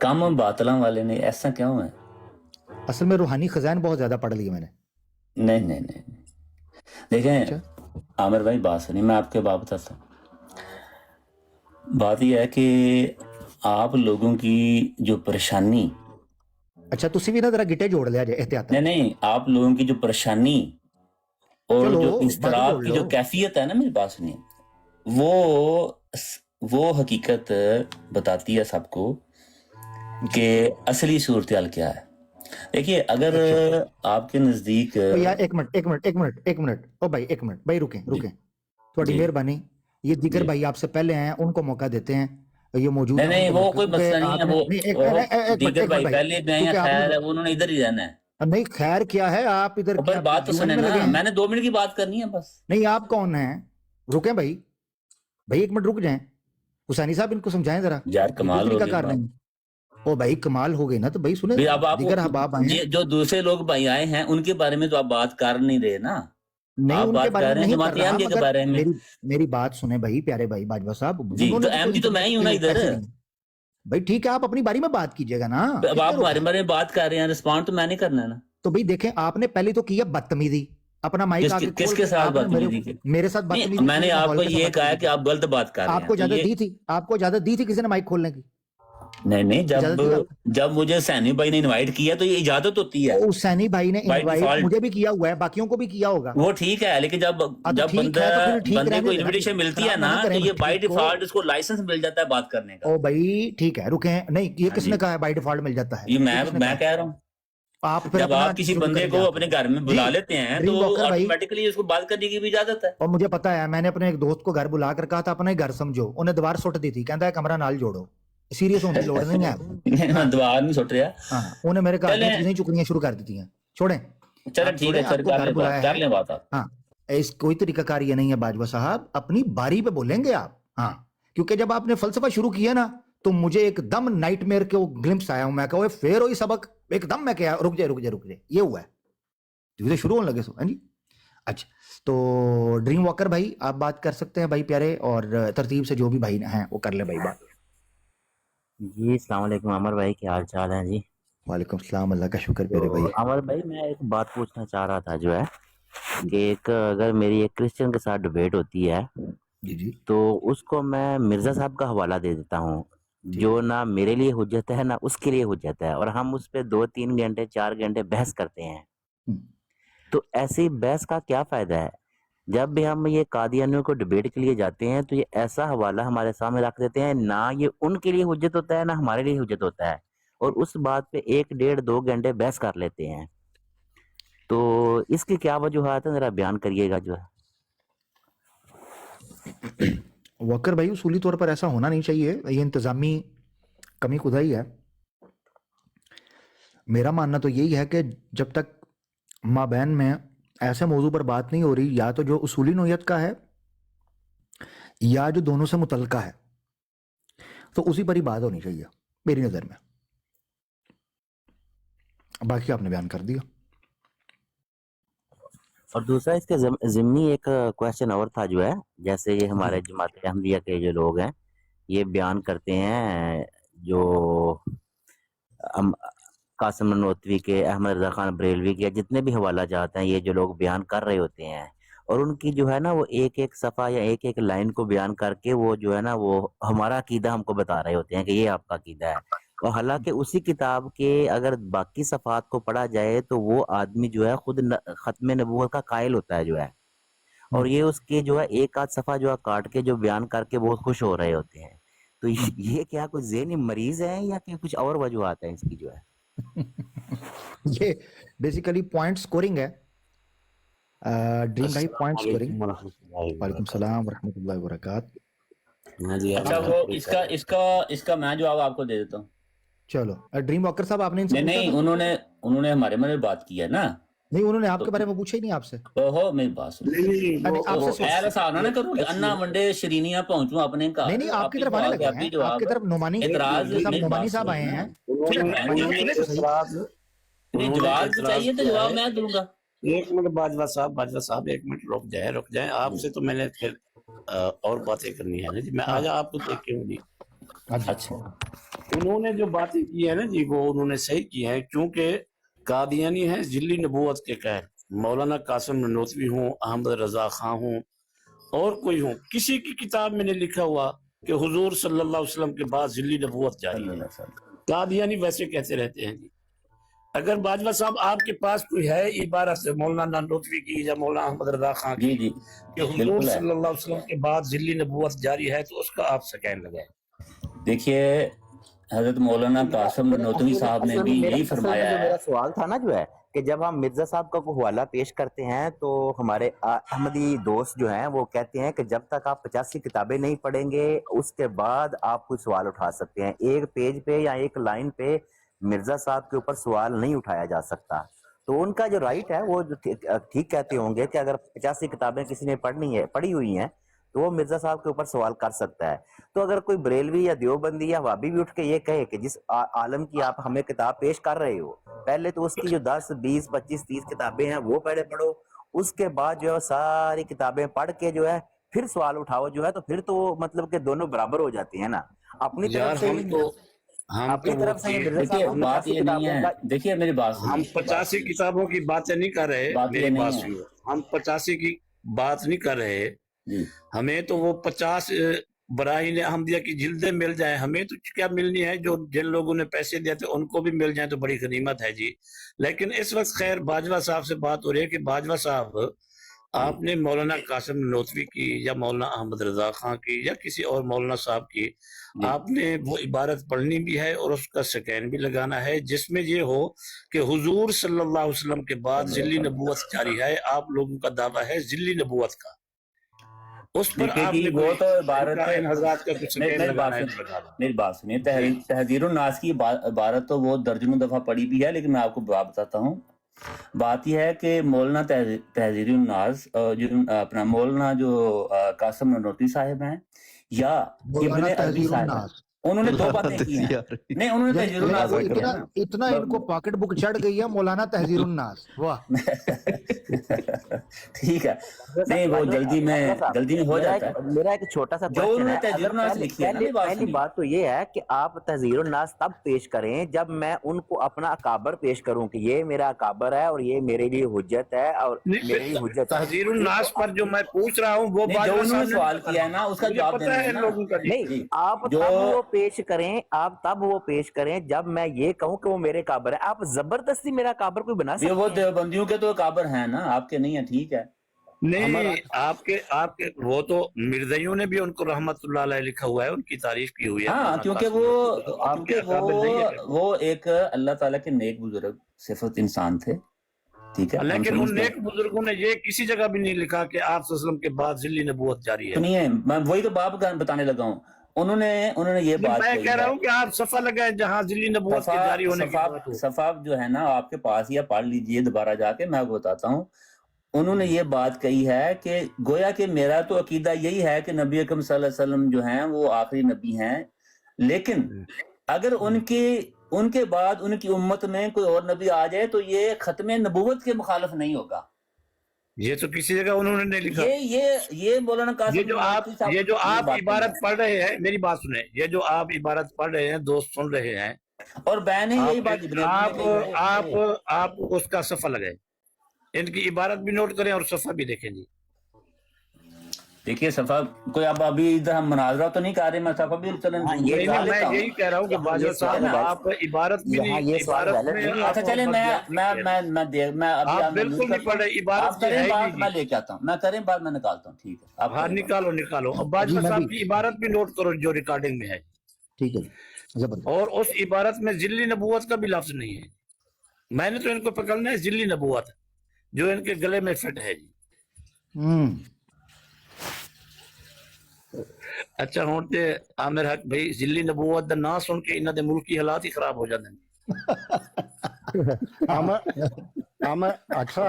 कम बातलों वाले ने, ऐसा क्यों है? असल में रूहानी खजान बहुत ज्यादा पढ़ लिए मैंने। नहीं नहीं नहीं, देखें आमिर भाई, बात सुनिए, मैं आपके बात बताता हूँ। बात यह है कि आप लोगों की जो परेशानी, अच्छा तुसी भी ना जरा गिट्टे जोड़ लिया एहतियात। नहीं नहीं, आप लोगों की जो परेशानी और चलो, जो इस्तराब जोड़ की लो। जो कैफियत है ना, मेरी बात सुनिए, वो हकीकत बताती है सबको कि असली सूरत हाल क्या है। देखिए, अगर आपके नजदीक ओ यार एक मिनट ओ भाई एक मिनट भाई, रुकें थोड़ी जी। मेहरबानी। ये दिगर जी। भाई आपसे पहले हैं, उनको मौका देते हैं, ये मौजूद नहीं हैं, नहीं, उनको वो मौका कोई देते मसला हैं। नहीं है, आपने- वो नहीं, एक दीगर मिनट भाई भाई, पहले मैं क्योंकि खैर है, आपने- वो उन्होंने इधर ही रहना है। नहीं खैर क्या है, आप इधर और पर क्या बात तो जुम्मन सुने में लगे ना, हैं? मैंने 2 मिनट की बात करनी है बस। नहीं आप कौन हैं? रुकें भाई, एक मिनट रुक जाएं। हुसैनी साहब इनको समझाएं जरा, यार ये कमाल कोई हो तरीका गई कार बात। नहीं। ओ भाई कमाल हो गई ना, तो भाई सुने, भाई अब आप दिगर हबाब आए हैं। ये जो दूसरे लोग भाई आए हैं, उनके बारे में तो आप बात कर नहीं रहे ना। नहीं आप उनके बात बारे कर में रहे हैं नहीं जमात कर रहा, अहमदिया के मगर बारे में। मेरी बात सुने भाई, प्यारे भाई बाजवा साहब, जी, उन्होंने तो कोई अहमदी तो मैं ही हूं ना इंटरनेट इधर। ऐसे नहीं। भाई ठीक है, आप अपनी बारी में बात कीजिएगा ना, अब कितने आप रोका हमारे है? बारे में बात कर रहे हैं, रिस्पॉन्ड तो मैंने करना है ना। तो भाई देखें, आपने पहले तो किया बदतमीजी, अपना माइक आगे खोल किसके के साथ आपने बदतमीजी की? मेरे साथ नहीं, बदतमीजी मैंने की, आपको माहौल के ये साथ कहा है बदतमीजी कि आप गलत बात कर रहे हैं। आपको तो इजाजत ये दी थी, आपको इजाजत दी थी किसी ने माइक खोलने की? नहीं नहीं, इजाजत दी आपको? जब मुझे सैनी भाई ने इनवाइट किया तो ये इजाजत होती है। उस सैनी भाई ने By इनवाइट default। मुझे भी किया हुआ है, बाकियों को भी किया होगा। वो ठीक है, लेकिन जब हाँ, तो जब ठीक है, बंदा तो फिर ठीक बंदे रहने को देना, इनविटेशन मिलती है खराब ना, ना तो करें ये बाय ठीक को। डिफॉल्ट उसको लाइसेंस मिल जाता है बात करने का। ओ भाई ठीक है, रुके नहीं, ये हाँ किसने जी। कहा है बाय डिफॉल्ट मिल जाता है? ये ये मैं किसने कहा? कह रहा हूँ, आप फिर जब अपना आप किसी शुरू बंदे करिए को आप। अपने घर में बुला जी, लेते हैं ड्रीम तो वॉकर भाई। ऑटोमेटिकली उसको बात करने की भी इजाजत है। और मुझे पता है, मैंने अपने एक दोस्त को घर बुला कर कहा था अपना ही घर समझो, उन्हें दीवार सुट दी थी, कहता है कमरा नाल जोड़ो। सीरियस होने की लोड़ नहीं है। मैं दीवार नहीं सुट रहा। हाँ, उन्हें मेरे घर चलें। में चीजें चुकनियां शुरू कर दी थी। छोड़ें, चलो आप ठीक छोड़ें, है सर, आपको कर घर ले बुलाया बात, कर है। ले बात आप। हाँ, इस कोई तरीकाकार ये नहीं है बाजवा साहब, अपनी बारी पे बोलेंगे आप, हाँ, क्योंकि जब आपने फलसफा शुरू किया ना तो मुझे एकदम नाइटमेयर के वो ग्लिम्स आया हूं, मैं कहा फेर वही सबक, एकदम मैं क्या रुक जाए ये हुआ है, धीरे शुरू होने लगे सो। हाँ जी, अच्छा तो ड्रीम वॉकर भाई आप बात कर सकते हैं भाई प्यारे, और तरतीब से जो भी भाई हैं वो कर ले भाई बात। जी अस्सलाम वालेकुम अमर भाई, क्या हाल चाल है जी? वालेकुम सलाम, अल्लाह का शुक्र प्यारे भाई। अमर भाई मैं एक बात पूछना चाह रहा था जो है कि एक अगर मेरी एक क्रिश्चियन के साथ डिबेट होती है जी जी, तो उसको मैं मिर्जा साहब का हवाला दे देता हूँ, जो ना मेरे लिए हुज्जत है ना उसके लिए हुज्जत है, और हम उस पर 2-3 घंटे 4 घंटे बहस करते हैं। तो ऐसी बहस का क्या फायदा है? जब भी हम ये कादियानियों को डिबेट के लिए जाते हैं तो ये ऐसा हवाला हमारे सामने रख देते हैं, ना ये उनके लिए हुज्जत होता है ना हमारे लिए हुज्जत होता है, और उस बात पे 1-1.5-2 घंटे बहस कर लेते हैं। तो इसकी क्या वजूहात है, जरा बयान करिएगा जो है। वॉकर भाई उसूली तौर पर ऐसा होना नहीं चाहिए, ये इंतज़ामी कमी खुदाई है। मेरा मानना तो यही है कि जब तक माबैन में ऐसे मौजू पर बात नहीं हो रही, या तो जो उसूली नोयत का है या जो दोनों से मुतलका है, तो उसी पर ही बात होनी चाहिए मेरी नज़र में। बाकी आपने बयान कर दिया। और दूसरा इसके ज़िम्नी एक क्वेश्चन और था जो है, जैसे ये हमारे जमात अहमदिया के जो लोग हैं ये बयान करते हैं, जो कासिम ननोतवी के, अहमद रज़ा खान बरेलवी के, जितने भी हवाला जाते हैं, ये जो लोग बयान कर रहे होते हैं, और उनकी जो है ना वो एक एक सफ़ा या एक एक लाइन को बयान करके वो जो है ना वो हमारा अकीदा हमको बता रहे होते हैं कि ये आपका अकीदा है, और हालांकि उसी किताब के अगर बाकी सफ़ात को पढ़ा जाए तो वो आदमी जो है खुद ख़त्म नबूवत का कायल होता है जो है, और ये उसके जो है एक आध सफ़ा जो है काट के जो बयान करके बहुत खुश हो रहे होते हैं। तो ये क्या कोई ज़हनी मरीज़ है या कि कुछ और वजूहात है इसकी जो है? ये बेसिकली पॉइंट स्कोरिंग है ड्रीम भाई, पॉइंट स्कोरिंग। वालेकुम सलाम वरहमतुल्लाहि वबरकातुहू। हाँ जी, अच्छा वो इसका मैं जवाब आपको दे देता हूँ। चलो ड्रीम वॉकर साहब आपने इनसे नहीं पूछा था? उन्होंने हमारे में बात की है ना। नहीं, उन्होंने आपके बारे में पूछा ही नहीं आपसे। ओहो मेरी बात सुनो। आपसे ऐसा ना करो कि अन्ना मंडे शरीनिया पहुंचूं अपने का। नहीं, आपकी तरफ आने लगे हैं, आपकी तरफ नोमानी साहब आए हैं। जवाब चाहिए तो जवाब मैं दूंगा। एक मिनट बाजवा साहब एक मिनट रुक जाए। आपसे तो मैंने फिर और बातें करनी है ना जी, मैं आज आपको देख के हूँ जी। अच्छा, उन्होंने जो बातें की है ना जी वो उन्होंने सही की है, क्योंकि कादियानी है जिल्ली नबूवत के कहर, मौलाना कासिम ननोतवी हूँ, अहमद रजा खां हूँ और कोई हूँ, किसी की किताब में लिखा हुआ कि हुजूर सल्लल्लाहु अलैहि वसल्लम के बाद जिल्ली नबूवत जारी है। कादियानी वैसे कहते रहते हैं जी। अगर बाजवा साहब आपके पास कोई है इबारत से मौलाना ननोतवी की या मौलाना अहमद रजा खां की कि हुजूर सल्लल्लाहु अलैहि वसल्लम के बाद जिल्ली नबूवत जारी है, तो उसका आप स्कैन लगाएं। देखिए हजरत मौलाना कासिम ननोतवी साहब ने भी यही फरमाया है। मेरा सवाल था ना जो है कि जब हम मिर्जा साहब का कोई हवाला पेश करते हैं तो हमारे अहमदी दोस्त जो हैं वो कहते हैं कि जब तक आप 85 किताबें नहीं पढ़ेंगे उसके बाद आप कोई सवाल उठा सकते हैं। एक पेज पे या एक लाइन पे मिर्जा साहब के ऊपर सवाल नहीं उठाया जा सकता। तो उनका जो राइट है वो ठीक कहते होंगे कि अगर 85 किताबें किसी ने पढ़ी हुई हैं तो वो मिर्जा साहब के ऊपर सवाल कर सकता है। तो अगर कोई बरेलवी या देवबंदी या वाबी भी उठ के ये कहे कि जिस आलम की आप हमें किताब पेश कर रहे हो, पहले तो उसकी जो 10, 20, 25, 30 किताबें हैं वो पहले पढ़ो, उसके बाद जो है सारी किताबें पढ़ के जो है फिर सवाल उठाओ जो है, तो फिर तो मतलब कि दोनों बराबर हो जाते हैं ना। अपनी तरफ से बात ये नहीं है। देखिए मेरी बात, हम 85 किताबों की बातें नहीं कर रहे, मेरी बात सुनिए, हम 85 की बात नहीं कर रहे। हमें तो वो 50 बराहीन अहमदिया की जिल्दें मिल जाए, हमें तो क्या मिलनी है, जो जिन लोगों ने पैसे दिए थे उनको भी मिल जाए तो बड़ी गनीमत है जी। लेकिन इस वक्त खैर बाजवा साहब से बात हो रही है कि बाजवा साहब आपने मौलाना कासिम ननोतवी की या मौलाना अहमद रजा खां की या किसी और मौलाना साहब की आपने वो इबारत पढ़नी भी है और उसका स्कैन भी लगाना है जिसमें ये हो कि हुजूर सल्लल्लाहु अलैहि वसल्लम के बाद जिल्ली नबूवत जारी है। आप लोगों का दावा है जिल्ली नबूवत का, उस पर आपने वो तो इबारत मेरी बात सुनिए, तहजीरुन नास की इबारत तो वो दर्जनों दफा पढ़ी भी है, लेकिन मैं आपको बताता हूँ। बात यह है कि मौलाना तहजीरुन नास जो अपना मौलाना जो कासिम ननोतवी साहिब हैं, या मौलाना इब्ने अरबी तहजीरुन साहब नास। उन्होंने दो बातें की हैं। नहीं, उन्होंने तहजीरुन नास इनको लिखी है इतना ना। इतना इनको पॉकेट बुक चढ़ गई है मौलाना तहजीरुन नास। वाह। ठीक है, नहीं वो जल्दी में हो जाता है। मेरा एक छोटा सा जो क्वेश्चन उन्होंने है, तहजीरुन नास लिखी है ना, मेरी बात पहली सुनिए। बात तो ये है कि आप तहजीरुन नास तब पेश करें जब मैं उनको अपना अकाबर पेश करूं कि ये मेरा अकाबर है और ये मेरे लिए हुज्जत है और मेरे लिए हुज्जत है। तहजीरुन नास पर जो मैं पूछ रहा हूँ वो नहीं, जो उन्होंने सवाल किया है ना उसका जवाब पता देना है है ना। लोगों का। नहीं, आप जो- तब वो पेश करें, आप तब वो पेश करें जब मैं ये कहूं कि वो मेरे काबर है। आप जबरदस्ती मेरा काबर कोई बना ये सकते वो हैं? देवबंदियों के तो काबर हैं ना, आपके नहीं है, ठीक है। नहीं, आपके वो तो मिर्ज़ाइयों ने भी उनको रहमतुल्लाह अलैह लिखा हुआ है, उनकी तारीफ की हुई है। हाँ, क्योंकि वो एक अल्लाह ताला के नेक बुजुर्ग सिफत इंसान थे, ठीक है। लेकिन उन नेक बुजुर्गों ने ये किसी जगह भी नहीं लिखा कि आप सल्लल्लाहु अलैहि वसल्लम के बाद ज़िल्ली नबूवत जारी है। सुनिए, मैं वही तो बाप का बताने लगा हूँ। उन्होंने ये बात मैं कही कह रहा है। हूँ कि आप सफा लगाए जहाँ ज़िल्ली नबूवत के जारी होने की बात हो। सफा जो है ना आपके पास, या पढ़ लीजिए दोबारा जाके, मैं आपको बताता हूँ। उन्होंने ये बात कही है कि गोया कि मेरा तो अकीदा यही है कि नबी अकरम सल्लल्लाहु अलैहि वसल्लम जो हैं वो आखिरी नबी हैं, लेकिन अगर उनके बाद उनकी उम्मत में कोई और नबी आ जाए तो ये खत्म नबूवत के मुखालिफ नहीं होगा। ये तो किसी जगह उन्होंने नहीं लिखा। ये मौलाना कासिम ये जो आप इबारत पढ़ रहे हैं, मेरी बात सुने, ये जो आप इबारत पढ़ रहे हैं, दोस्त सुन रहे हैं, और बैन यही बात आप उसका सफा लगाए, इनकी इबारत भी नोट करें और सफा भी देखें जी। देखिए सफा कोई, अब अभी इधर हम मुनाजरा तो नहीं कर रहे, मैं सफा भी चलन मैं यही कह रहा हूँ कि बाजवा साहब आप इबारत भी नहीं, इबारत में अच्छा चले, मैं आप बिल्कुल नहीं पढ़ रहे, इबारत की है ही नहीं। मैं लेके आता हूँ, मैं करें बात, मैं निकालता हूँ, ठीक है। हाँ, निकालो। अब बाजवा साहब की इबारत भी नोट करो जो रिकॉर्डिंग में है, ठीक है। और उस इबारत में ज़िल्ली नबूवत का भी लफ्ज नहीं है। मैंने तो इनको पकड़ना है ज़िल्ली नबूवत जो इनके गले में फिट है जी। अच्छा हुण ते आमिर हक भाई ज़िल्ली नबूवत दा नाम सुन के इन्हां दे मुल्की हालात ही खराब हो जांदे ने। अच्छा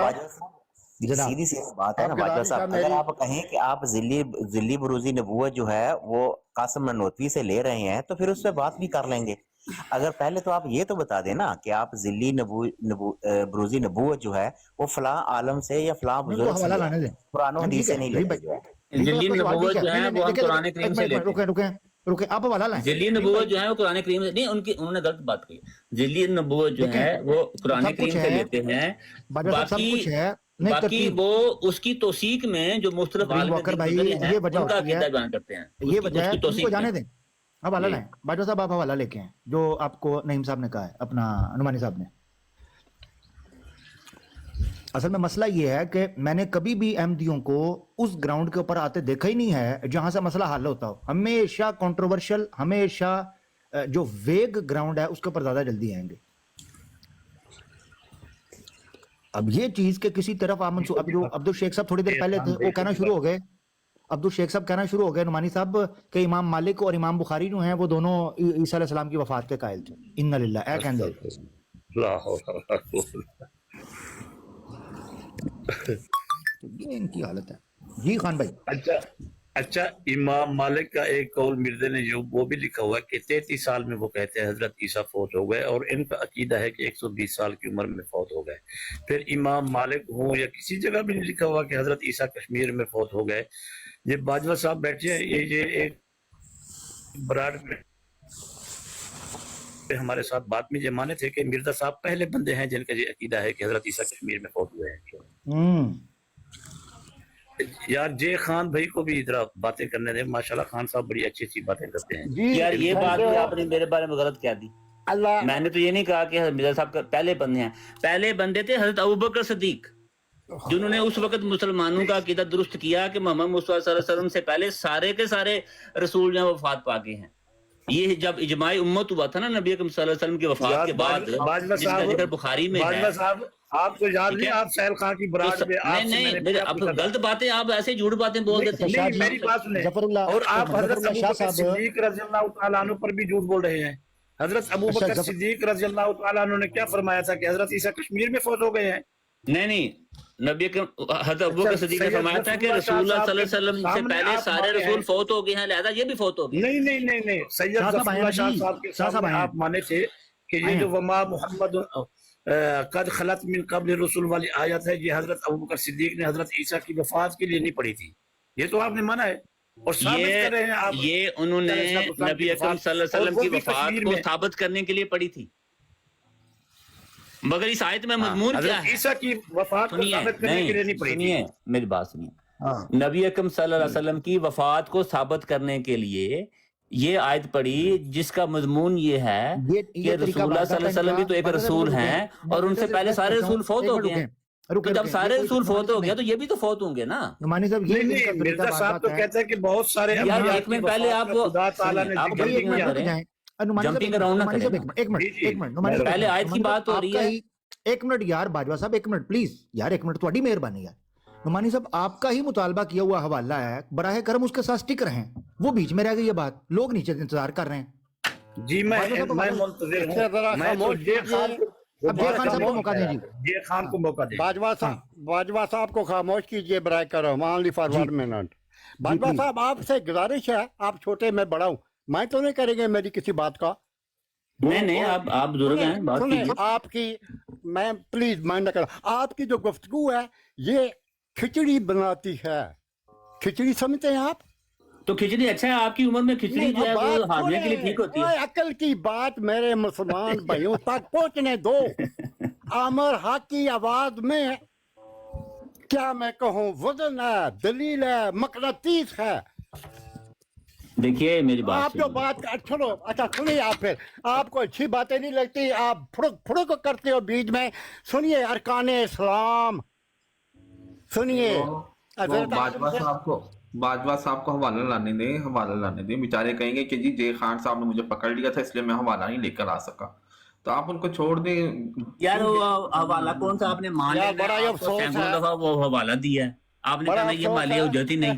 सीधी सी बात है ना बाजवा साहब, अगर आप कहें कि आप ज़िल्ली बुरूज़ी नबूवत जो है वो कासिम ननोतवी से ले रहे हैं तो फिर उस पर बात भी कर लेंगे। अगर पहले तो आप ये तो बता देना कि आप ज़िल्ली बुरूज़ी नबूवत जो है वो फलां आलम से या फलां बुजुर्ग से, कुरान और हदीस से नहीं ले रहे। ज़िल्ली नबूवत जो है वो हम कुरान करीम से लेते हैं। रुके आप हवाला लाएं। ज़िल्ली नबूवत जो है वो कुरान करीम से नहीं, उन्होंने गलत बात कही। ज़िल्ली नबूवत जो है वो कुरान करीम से लेते हैं, बाकी वो उसकी तौसीक में जो मुख्तलिफ आलिम भाई ये वजह उनका होती है, अकीदा बयान करते हैं, ये वजह है, उसकी उनको जाने दें। हवाला लाएं बाजवा साहब, आप हवाला लेके हैं जो आपको नईम साहब ने कहा है, अपना नुमानी साहब ने। असल में मसला ये है कि मैंने कभी भी अहमदियों को उस ग्राउंड के ऊपर आते देखा ही नहीं है जहां से मसला हल होता हो। हमेशा कंट्रोवर्शियल, हमेशा जो वेग ग्राउंड है उसके ऊपर ज्यादा जल्दी आएंगे। अब ये चीज के किसी तरफ अब जो अब्दुल शेख साहब थोड़ी देर पहले थे वो कहना शुरू हो गए, अब्दुल शेख साहब कहना शुरू हो गए नुमानी साहब के इमाम मालिक और इमाम बुखारी जो हैं वो दोनों ईसा अलैहि सलाम की वफात के कायल थे। इन्ना लिल्लाह, ए कहंदे ये इनकी हालत है जी। खान भाई अच्छा इमाम मालिक का एक कौल मिर्जे ने जो वो भी लिखा हुआ है कि 33 साल में वो कहते हैं हजरत ईसा फौत हो गए, और इनका अकीदा है कि 120 साल की उम्र में फौत हो गए। फिर इमाम मालिक हो या किसी जगह भी नहीं लिखा हुआ कि हजरत ईसा कश्मीर में फौत हो गए। ये बाजवा साहब बैठे हैं, ये एक बराड़ हमारे साथ बात में जमाने थे कि मिर्जा साहब पहले बंदे हैं जिनका ये अकीदा है कि हजरत ईसा कश्मीर में फौत हुए हैं। यार जे खान भाई को भी इधर बातें करने दे, माशाल्लाह खान साहब बड़ी अच्छी अच्छी बातें करते हैं। यार ये बात भी आपने मेरे बारे में गलत क्या दी। मैंने तो ये नहीं कहा कि मिर्जा साहब का पहले बंदे हैं, पहले बंदे थे हजरत अबू बकर सिद्दीक, जिन्होंने उस वक्त मुसलमानों का अकीदा दुरुस्त किया कि मोहम्मद मुस्तफा सल्लल्लाहु अलैहि वसल्लम से पहले सारे के सारे रसूल जो वफात पा गए हैं। ये जब इजमाई उम्मत हुआ था ना नबी अकरम सल्लल्लाहु अलैहि वसल्म की वफात के बाद, जिसका जिक्र बुखारी में है। आपको याद नहीं, आप सैल खान की बरात में नहीं आप गलत बातें, आप ऐसे झूठ बातें बोल देते हैं। मेरी बात सुने, और आप हजरत अबू बकर सिद्दीक रज़ियल्लाहु तआला अन्हु पर भी झूठ बोल रहे हैं। हजरत अबू बकर सिद्दीक रज़ियल्लाहु तआला अन्हु ने क्या फरमाया था कि हजरत ईसा कश्मीर में फौत हो गए हैं। نہیں نبی حضرت ابو بکر صدیق نے فرمایا تھا کہ رسول اللہ صلی اللہ علیہ وسلم سے پہلے سارے رسول فوت ہو گئے ہیں، لہذا یہ بھی فوت ہو گئے. نہیں سید ظفر اللہ شاہ صاحب کے سامنے آپ مانے تھے کہ یہ جو وما محمد قد خلت من قبل رسول والی آیت ہے، یہ حضرت ابو بکر صدیق نے حضرت عیسیٰ کی وفات کے لیے نہیں پڑھی تھی. یہ تو آپ نے مانا ہے اور ثابت کر رہے ہیں آپ. یہ انہوں نے نبی اکرم صلی اللہ علیہ وسلم کی وفات کو ثابت کرنے کے لیے پڑھی تھی، مگر اس آیت میں مضمون کیا ہے؟ عیسیٰ کی وفات کو ثابت کرنے کے لیے نہیں پڑھی تھی. سنیے میری بات سنیے، نبی اکرم صلی اللہ علیہ وسلم کی وفات کو ثابت کرنے کے لیے یہ آیت پڑھی جس کا مضمون یہ ہے کہ رسول اللہ صلی اللہ علیہ وسلم بھی تو ایک رسول ہیں اور ان سے پہلے سارے رسول فوت ہو گئے ہیں. تو جب سارے رسول فوت ہو گیا تو یہ بھی تو فوت ہوں گے نا. نعمانی صاحب یہ مرزا صاحب تو کہتے ہیں کہ بہت سارے یار ایک منٹ پہلے آپ خدا تعالیٰ نے جمپنگ اراؤنڈ نہ کریں، ایک منٹ پہلے آیت کی بات ہو رہی ہے. ایک منٹ یار باجوہ صاحب، ایک منٹ پلیز یار، ایک منٹ تھوڑی مہربانی ہے. نعمانی صاحب آپ کا ہی مطالبہ کیا ہوا حوالہ ہے، براہ کرم اس کے ساتھ سٹک رہیں. وہ بیچ میں رہ گئی یہ بات، لوگ نیچے انتظار کر رہے ہیں. جی میں منتظر ہوں. میں تو جے خان صاحب کو موقع دیں. جی جے خان کو موقع دیں. باجوہ صاحب کو خاموش کیجئے برائے کرم، اونلی فار 1 منٹ. باجوہ صاحب آپ سے گزارش ہے، آپ چھوٹے میں بڑا ہوں، میں تو نہیں کریں گے میری کسی بات کا. نہیں آپ بزرگ ہیں، بات کیجئے. آپ کی میں پلیز مائنڈ نہ کریں، آپ کی جو گفتگو ہے یہ کھچڑی بناتی ہے. کھچڑی سمجھتے ہیں آپ؟ تو کھچڑی اچھا ہے، آپ کی عمر میں کھچڑی جو ہے وہ ہاضمے کے لیے ٹھیک ہوتی ہے. عقل کی بات میرے مسلمان بھائیوں تک پہنچنے دو. عامر حق کی آواز میں کیا میں کہوں، وزن ہے، دلیل ہے، مقناطیس ہے. دیکھیے میری بات آپ جو بات چھوڑو، اچھا سنیے، آپ پھر آپ کو اچھی باتیں نہیں لگتی، آپ پھڑک کرتے ہو بیچ میں. سنیے ارکان اسلام سنیے. باجوہ صاحب کو حوالہ لانے دیں. بیچارے کہیں گے کہ جی جے خان صاحب نے مجھے پکڑ لیا تھا اس لیے میں حوالہ نہیں لے کر آ سکا. تو آپ ان کو چھوڑ دیں یار. حوالہ کون سا آپ نے مان لیا؟ بڑا افسوس ہے وہ حوالہ دیا ہے آپ نے کہا یہ مالی حجت ہی نہیں.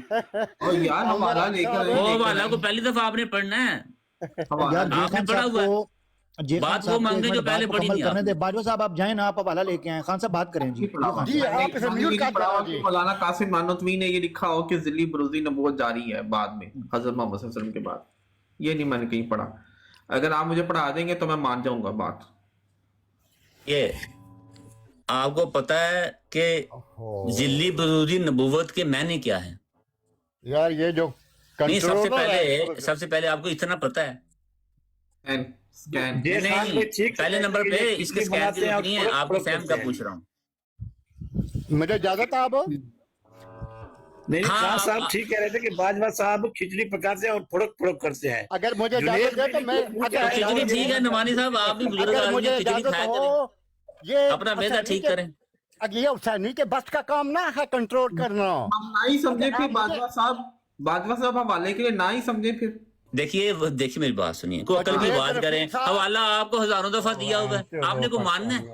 یار حوالہ لے کر وہ حوالہ کو پہلی دفعہ آپ نے پڑھنا ہے، آپ نے پڑھا ہوا ہے. بات وہ مانگے جو پہلے پڑھی نہیں. باجوہ صاحب آپ جائیں نا، آپ حوالہ لے کے آئیں. خان صاحب بات کریں. جی مولانا قاسم نانوتوی نے یہ لکھا ہو کہ ذلی بروزی نبوت جاری ہے بعد میں حضرت محمد صلی اللہ علیہ وسلم کے بعد. یہ نہیں میں نے کہیں پڑھا. اگر آپ مجھے پڑھا دیں گے تو میں مان جاؤں گا بات. یہ آپ کو پتا ہے کہ ذلی بروزی نبوت کے معنی کیا ہے؟ یار یہ جو نہیں، سب سے پہلے آپ کو اتنا پتا ہے. پہلے نمبر پہ اس کے سکین کی ضرورت نہیں ہے، آپ کو فہم کا پوچھ رہا ہوں. مجھے اجازت ہے آپ نہیں. خان صاحب ٹھیک کہہ رہے تھے کہ باجوہ صاحب کھچڑی پکاتے ہیں اور پھڑک کرتے ہیں. اگر مجھے اجازت ہے تو میں کھچڑی ٹھیک ہے. نعمانی صاحب آپ بھی بزرگ آدمی ہیں، کھچڑی کھایا کریں، اپنا میدا ٹھیک کریں. یہ حسینی کے بس کا کام نہ ہے کنٹرول کرنا. ہم نہ ہی سمجھے پھر باجوہ صاحب حوالے کے لیے نہ ہی سمجھے. پھر دیکھیے میری بات سنیے، کوئی عقل کی بات کریں. حوالہ آپ کو ہزاروں دفعہ دیا ہوا ہے، آپ نے کو ماننا ہے.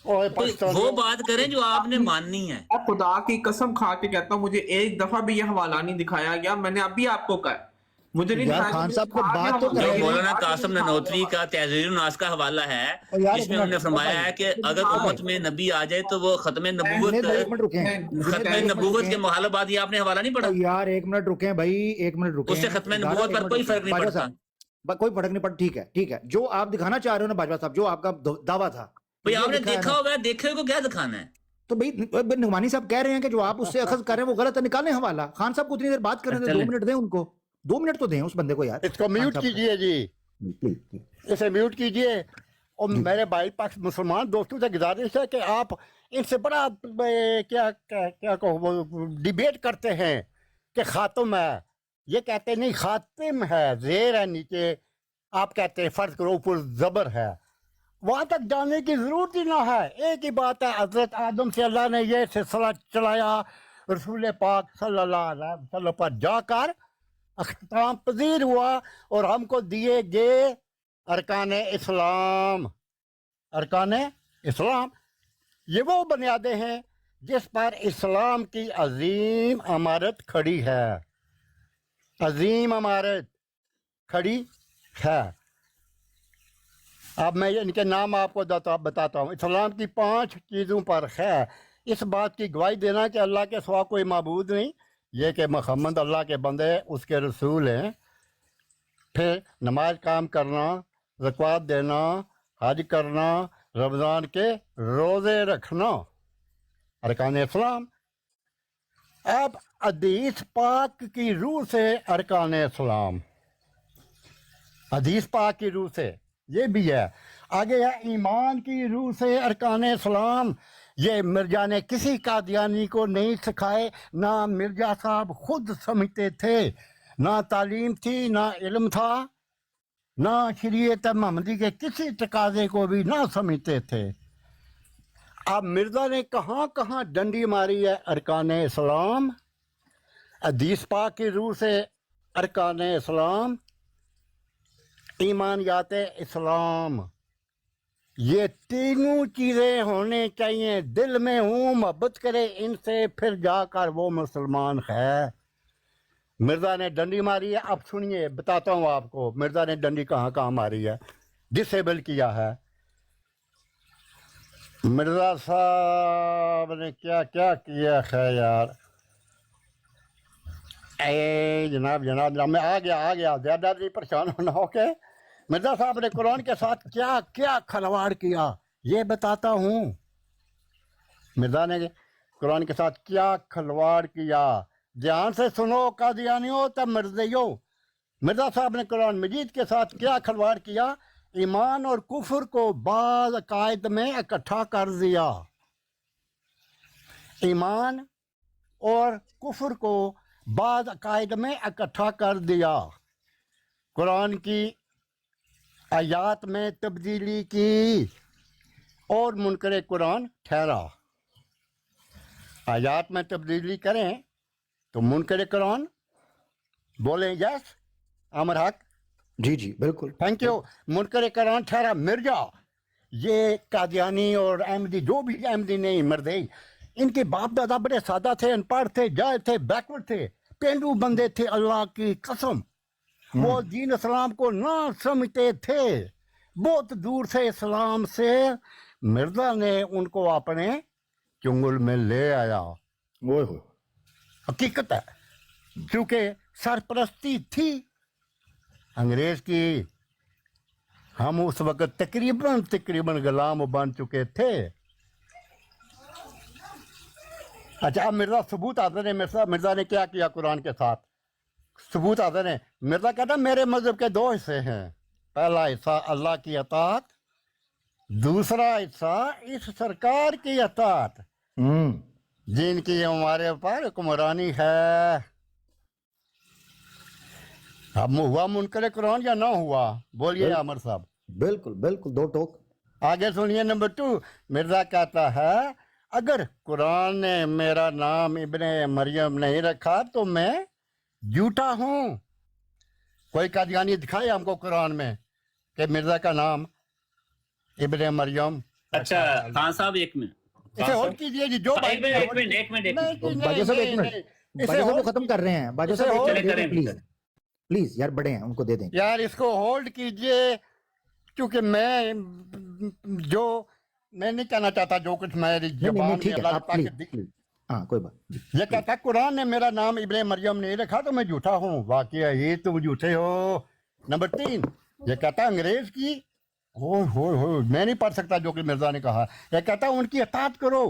وہ بات کریں جو آپ نے ماننی ہے. خدا کی قسم کھا کے کہتا ہوں مجھے ایک دفعہ بھی یہ حوالہ نہیں دکھایا گیا. میں نے ابھی آپ کو کہا مجھے نہیں دکھایا. خان صاحب کو بات تو جو مولانا قاسم نانوتوی کا تحذیر الناس کا حوالہ ہے جس میں انہوں نے فرمایا ہے کہ اگر امت میں نبی آ جائے تو وہ ختم نبوت کے محال بعد. یہ آپ نے حوالہ نہیں پڑھا یار؟ ایک منٹ رکیں بھائی، ایک منٹ رکیں. اس سے ختم نبوت پر کوئی فرق نہیں پڑتا. کوئی فرق نہیں پڑتا. ٹھیک ہے جو آپ دکھانا چاہ رہے ہو نا باجوہ صاحب، جو آپ کا دعویٰ تھا بھئی آپ نے دیکھا ہوگا، دیکھے کو کیا دکھانا ہے؟ تو بھئی نعمانی صاحب کہہ رہے ہیں کہ جو آپ اس سے اخذ کر رہے ہیں وہ غلط ہے، نکالیں حوالہ. خان صاحب کو اتنی دیر بات کرنے دیں، 2 منٹ دیں ان کو. 2 منٹ تو دیں اس بندے کو یار. اس کو میوٹ کیجئے جی، اسے میوٹ کیجئے. اور میرے بھائی پاک مسلمان دوستوں سے گزارش ہے کہ آپ ان سے بڑا کیا کہو ڈیبیٹ کرتے ہیں کہ خاتم ہے. یہ کہتے نہیں خاتم ہے، زیر ہے نیچے. آپ کہتے ہیں فرض کرو اوپر زبر ہے. وہاں تک جانے کی ضرورت ہی نہ ہے. ایک ہی بات ہے، حضرت آدم سے اللہ نے یہ سلسلہ چلایا، رسول پاک صلی اللہ علیہ وسلم پر جا کر اختتام پذیر ہوا اور ہم کو دیے گئے ارکان اسلام. ارکان اسلام یہ وہ بنیادیں ہیں جس پر اسلام کی عظیم عمارت کھڑی ہے. عظیم عمارت کھڑی ہے. अब मैं इनके नाम आपको बताता हूँ। इस्लाम की 5 चीज़ों पर है इस बात की गवाही देना कि अल्लाह के सिवा कोई माबूद नहीं, ये कि मोहम्मद अल्लाह के बंदे उसके रसूल हैं, फिर नमाज काम करना, ज़कात देना, हज करना, रमज़ान के रोज़े रखना, अरकान इस्लाम। अब हदीस पाक की रूह से अरकान इस्लाम, हदीस पाक की रूह से ये भी है। आगे है ईमान की रूह से अरकान इस्लाम। ये मिर्जा ने किसी कादियानी को नहीं सिखाए, ना मिर्जा साहब खुद समझते थे, ना तालीम थी, ना इल्म था, ना शरीयत मोहम्मदी के किसी तकाजे को भी ना समझते थे। अब मिर्जा ने कहाँ कहाँ डंडी मारी है अरकान इस्लाम, हदीस पाक की रूह से अरकान इस्लाम, ईमानियात इस्लाम, ये तीनों चीज़ें होने चाहिए। दिल में हूँ मोहब्बत करे इनसे, फिर जाकर वो मुसलमान है। मिर्ज़ा ने डंडी मारी है। अब सुनिए, बताता हूँ आपको मिर्ज़ा ने डंडी कहाँ कहाँ मारी है, डिसेबल किया है। मिर्ज़ा साहब ने क्या क्या किया है यार। जनाब जनाब जनाब मैं आ गया ज़्यादा नहीं परेशान होना। ओके, मिर्ज़ा साहब ने कुरान के साथ क्या क्या खिलवाड़ किया ये बताता हूँ। मिर्ज़ा ने कुरान के साथ क्या खिलवाड़ किया, ध्यान से सुनो कादियानियों तब मिर्ज़ियों। मिर्ज़ा साहब ने कुरान मजीद के साथ क्या खिलवाड़ किया, ईमान और कुफर को बाद अकायद में इकट्ठा कर दिया। ईमान और कुफर को बाद अकायद में इकट्ठा कर दिया। कुरान की आयात में तब्दीली की और मुनकर कुरान ठहरा। आयात में तब्दीली करें तो मुनकर कुरान बोले यस अमर हक। जी जी बिल्कुल, थैंक यू। मुनकर कुरान ठहरा। मिर्जा ये कादियानी और अहमदी, जो भी अहमदी नहीं मर्दई, इनके बाप दादा बड़े सादा थे, अनपढ़ थे, जाहिल थे, बैकवर्ड थे, पेंडू बंदे थे। अल्लाह की कसम वो दीन इस्लाम को ना समझते थे, बहुत दूर से इस्लाम से। मिर्जा ने उनको अपने चुंगल में ले आया। वो हकीकत है, क्योंकि सरपरस्ती थी अंग्रेज की। हम उस वक्त तकरीबन गुलाम बन चुके थे। अच्छा, अब मिर्जा सबूत हाजिर है। मिर्जा ने क्या किया कुरान के साथ, सबूत हाजिर है। मिर्जा कहता मेरे मजहब के 2 हिस्से हैं, पहला हिस्सा अल्लाह की अतात, दूसरा हिस्सा इस सरकार की अतात जिनकी हमारे ऊपर हुक्मरानी है। अब हुआ मुनकर कुरान या ना हुआ, बोलिए अमर साहब। बिल्कुल बिल्कुल, 2 टोक। आगे सुनिए नंबर 2। मिर्जा कहता है अगर कुरान ने मेरा नाम इब्ने मरियम नहीं रखा तो मैं झूठा हूँ। कोई कादियानी दिखाए हमको कुरान में कि मिर्जा का नाम इब्ने मरियम। अच्छा खान साहब एक मिनट, इसे होल्ड कीजिए जी। जो एक मिनट बाजू साहब एक मिनट, बाजू साहब को खत्म कर रहे हैं। बाजू साहब प्लीज प्लीज यार, बड़े हैं उनको दे दें यार, इसको होल्ड कीजिए, क्योंकि मैं नहीं कहना चाहता जो कुछ मेरी ज़बान में अल्लाह पाक। हाँ कोई बात। ये कहता कुरान ने मेरा नाम इब्ने मरियम नहीं रखा तो मैं झूठा हूँ। वाकई ये तुम झूठे हो। नंबर 3, ये कहता अंग्रेज की हो मैं नहीं पढ़ सकता जो कि मिर्जा ने कहा। ये कहता उनकी अतात करो,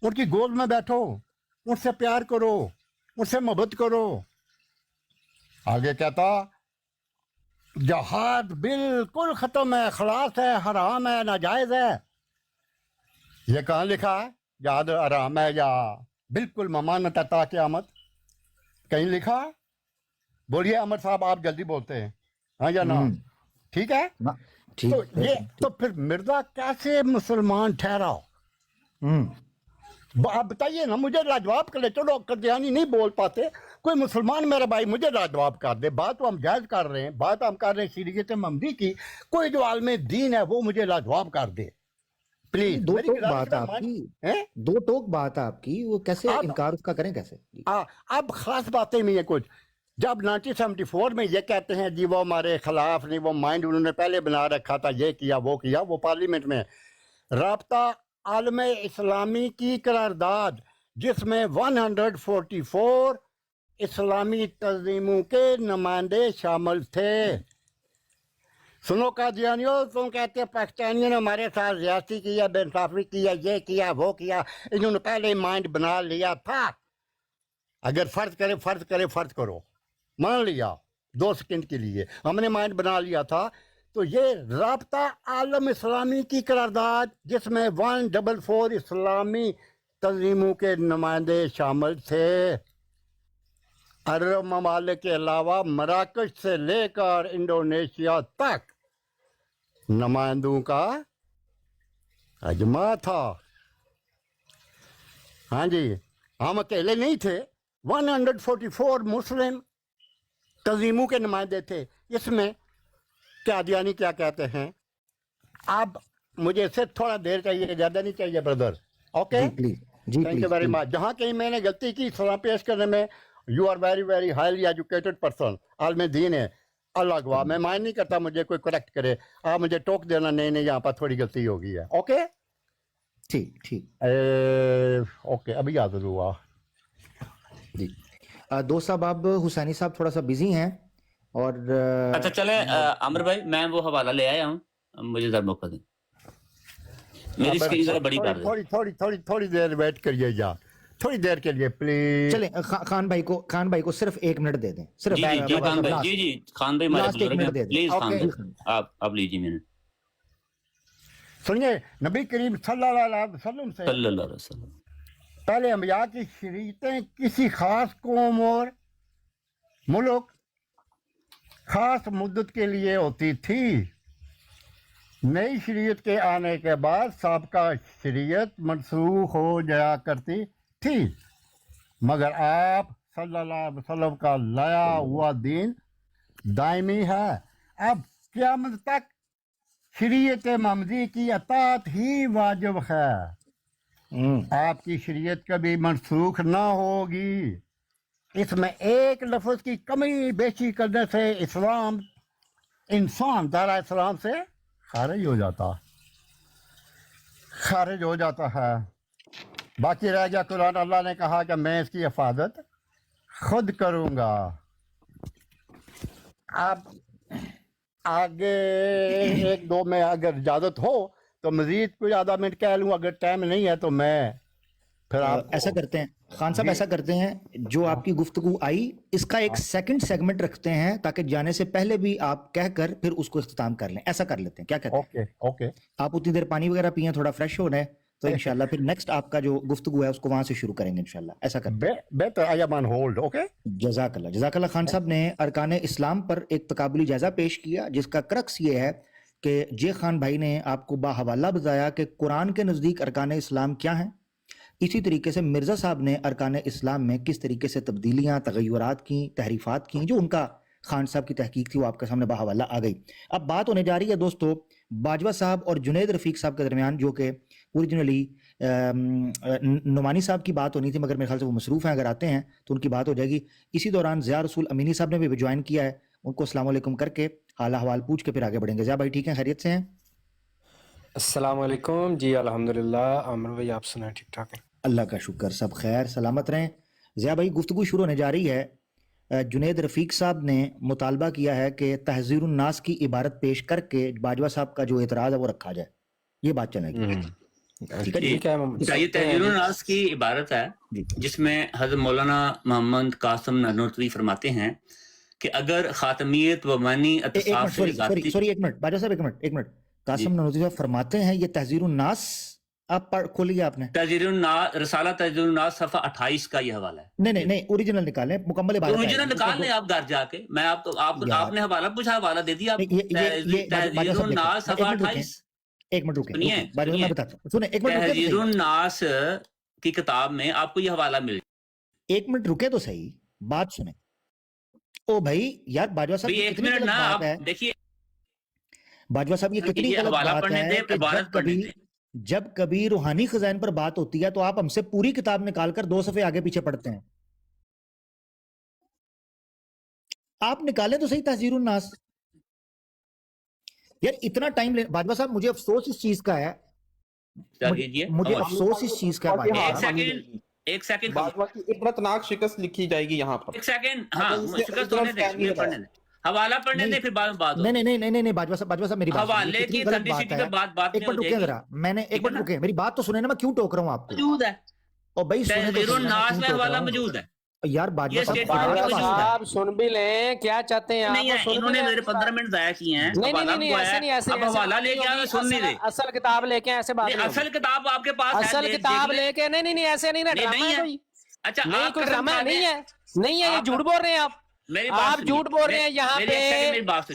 उनकी गोद में बैठो, उनसे प्यार करो, उनसे मोहब्बत करो। आगे कहता जहाद बिल्कुल खत्म है, खलास है, हराम है, नाजायज है। ये कहाँ लिखा है जहाद हराम है या बिल्कुल ममानत है क़यामत? कहीं लिखा है? बोलिए अमर साहब, आप जल्दी बोलते हैं, हाँ या ना? ठीक है ठीक। तो ये तो फिर मिर्जा कैसे मुसलमान ठहरा? आप बताइए ना, मुझे लाजवाब कर ले। चलो कदियानी नहीं बोल पाते, कोई मुसलमान मेरा भाई मुझे लाजवाब कर दे। बात तो हम जायज कर रहे हैं, बात हम कर रहे हैं शरीयत मोहम्मदी की। कोई जो आलम दीन है वो मुझे लाजवाब कर दे प्लीज। 2 टोक बात आपकी, 2 टोक बात आपकी, वो कैसे इनकार उसका करें कैसे? अब खास बातें नहीं है कुछ। जब 1974 में ये कहते हैं जी वो हमारे खिलाफ नहीं, वो माइंड उन्होंने पहले बना रखा था, ये किया वो पार्लियामेंट में राब्ता आलम इस्लामी की करारदाद जिसमें 144 इस्लामी तंजीमों के नुमाइंदे शामिल थे। सुनो कादियानियों, तुम कहते हैं पाकिस्तानियों ने हमारे साथ ज्यादती किया, बेइंसाफी किया, ये किया वो किया, इन्होंने पहले माइंड बना लिया था। अगर फर्ज करो, मान लिया 2 सेकंड के लिए हमने माइंड बना लिया था, तो ये राब्ता आलम इस्लामी की करारदाद जिसमें 144 इस्लामी तंजीमों के नुमाइंदे शामिल थे, अरब ममालिक के अलावा मराकश से लेकर इंडोनेशिया तक नुमाइंदों का अजमा था। हाँ जी, हम अकेले नहीं थे, 144 मुस्लिम तंजीमों के नुमाइंदे थे। इसमें कादियानी क्या कहते हैं, आप मुझे इससे थोड़ा देर चाहिए, ज़्यादा नहीं चाहिए brother. Okay, thank you very much. जहाँ कहीं मैंने गलती की सलाह पेश करने में, you are very very highly educated person, आलम दीन है, अल्लाह गवाह, मैं माइंड नहीं करता मुझे कोई करेक्ट करे, आप मुझे टोक देना, नहीं यहाँ पर थोड़ी गलती हो गई है। ओके ठीक ओके, अभी याद हुआ जी। दोस्त साहब, आप हुसैनी साहब थोड़ा सा बिजी हैं और अच्छा चले आमिर भाई, मैं वो हवाला ले आया हूँ, मुझे जरा मौका दें, मेरी स्क्रीन जरा बड़ी कर दे। थोड़ी देर वेट करिए जा, थोड़ी देर के लिए प्लीज। चलें, खान भाई को सिर्फ 1 मिनट दे दें, सिर्फ जी खान भाई, जी खान भाई, लास्ट 1 मिनट दे दें प्लीज खान भाई, आप लीजिए मिनट। सुनिए, नबी करीम सल्लल्लाहु अलैहि वसल्लम पहले अंबिया की शरीयतें किसी खास कौम और मुल्क खास मुद्दत के लिए होती थी। नई शरीयत के आने के बाद साबका शरीयत मनसूख हो जाया करती थी, मगर आप सल्लल्लाहु अलैहि वसल्लम का लाया हुआ दीन दायमी है। अब क़यामत तक शरीयत महमदी की अताअत ही वाजिब है, आपकी शरीयत कभी मनसूख ना होगी। इसमें एक लफ्ज़ की कमी बेशी करने से इस्लाम इंसान दायरा इस्लाम से खारिज हो जाता है। बाकी रह गया कुरान, अल्लाह ने कहा कि मैं इसकी हिफाजत खुद करूँगा। आप आगे 1-2 में अगर इजाज़त हो तो मज़ीद कोई आधा मिनट कह लूँ, अगर टाइम नहीं है तो मैं फिर आप ऐसा करते हैं खान साहब, ऐसा करते हैं, जो आपकी गुफ्तगू आई इसका एक सेकंड सेगमेंट रखते हैं, ताकि जाने से पहले भी आप कहकर फिर उसको इख्तिताम कर लें। ऐसा कर लेते हैं, क्या कहते हैं? ओके। आप उतनी देर पानी वगैरह पिए, थोड़ा फ्रेश हो रहे हैं, तो इंशाल्लाह फिर नेक्स्ट आपका जो गुफ्तगू है उसको वहां से शुरू करेंगे इंशाल्लाह। ऐसा करते हैं, बेहतर, I am on hold. Okay, जज़ाकल्लाह। खान साहब ने अरकान इस्लाम पर एक तकाबुली जायजा पेश किया, जिसका क्रक्स ये है कि जे खान भाई ने आपको बाहवाला बताया कि कुरान के नज़दीक अरकान इस्लाम क्या हैं। इसी तरीके से मिर्ज़ा साहब ने अरकान इस्लाम में किस तरीके से तब्दीलियाँ, तग़य्युरात की, तहरीफ़ात की, जो उनका खान साहब की तहकीक थी, वो आपके सामने बाहवाला आ गई। अब बात होने जा रही है दोस्तों बाजवा साहब और जुनैद रफ़ीक साहब के दरमियान, जो कि ओरिजिनली नुमानी साहब की बात होनी थी, मगर मेरे ख्याल से वो मसरूफ़ हैं, अगर आते हैं तो उनकी बात हो जाएगी। इसी दौरान ज़िया रसूल अमीनी साहब ने भी ज्वाइन किया है, उनको अस्सलाम वालेकुम करके हाल अहवाल पूछ के फिर आगे बढ़ेंगे। ज़िया भाई ठीक हैं, खैरियत से हैं? अस्सलाम वालेकुम जी, अल्हम्दुलिल्लाह। आमिर भाई आप सुनाएं, ठीक ठाक है? अल्लाह का शुक्र, सब खैर सलामत रहें। ज़िया भाई, गुफ्तगू शुरू होने जा रही है। जुनैद रफ़ीक साहब ने मुतालबा किया है कि तहज़ीरुन नास की इबारत पेश करके बाजवा साहब का जो एतराज़ है वो रखा जाए, ये बात चलेगी। ठीक है, ये तहज़ीरुन नास की इबारत है, जिसमें हज़रत मौलाना मोहम्मद कासिम ननोतवी फरमाते हैं कि अगर खातमियत व मनी सॉरी एक मिनट बाजवा साहब, एक मिनट कासिम ननोतवी फरमाते हैं, ये तहज़ीरुन नास आप खोलिए आपने, रसाला तहज़ीरुन नास सफ़ा 28 का ये हवाला है। नहीं ओरिजिनल निकालें, मुकम्मल ओरिजिनल निकाल लें आप घर जाके, मैं आपने हवाला पूछा, हवाला दे दिया। तहज़ीरुन नास सफ़ा 28, एक मिनट रुकिए, मैं बताता हूं, सुने, एक मिनट तहज़ीरुन नास की किताब में आपको ये हवाला मिल, एक मिनट रुके तो सही, बात सुने। ओ भाई यार, बाजवा साहब एक मिनट ना, आप देखिए बाजवा साहब, ये कितनी गलत बात है कि जब कभी रूहानी खजाइन पर बात होती है तो आप हमसे पूरी किताब निकालकर 2 सफ़े आगे पीछे पढ़ते हैं। आप निकालें तो सही तहजीरुन नास। यार इतना टाइम ले, बाजवा साहब मुझे अफसोस इस चीज का है, मुझे अफसोस इस चीज का है। एक सेकंड बाजवा की इबरतनाक शिकस्त लिखी जाएगी यहाँ पर। एक सेकंड, हाँ शिकस्त होने दे, पढ़ने दे, हवाला पढ़ने दे, फिर बाद में बात। नहीं बाजवा साहब मेरी बात हवाले की एथेंटिसिटी पे बात एक मिनट रुके जरा, मैंने एक मिनट रुके, मेरी बात तो सुने ना, मैं क्यों टोक रहा हूँ आपको। मौजूद है ओ भाई सुने तो नास में हवाला मौजूद है यार। बाजवा साहब सुन भी लें, क्या चाहते हैं नहीं है, इन्होंने मेरे 15 मिनट जाया किए हैं। नहीं ऐसे नहीं, ऐसे अब हवाला लेके आए, सुन नहीं रहे। असल किताब लेके ऐसे बात नहीं, असल किताब आपके पास है, असल किताब लेके नहीं ऐसे नहीं ना, ड्रामा है कोई। अच्छा नहीं कोई ड्रामा नहीं है, ये झूठ बोल रहे हैं आप झूठ बोल रहे हैं यहाँ पे।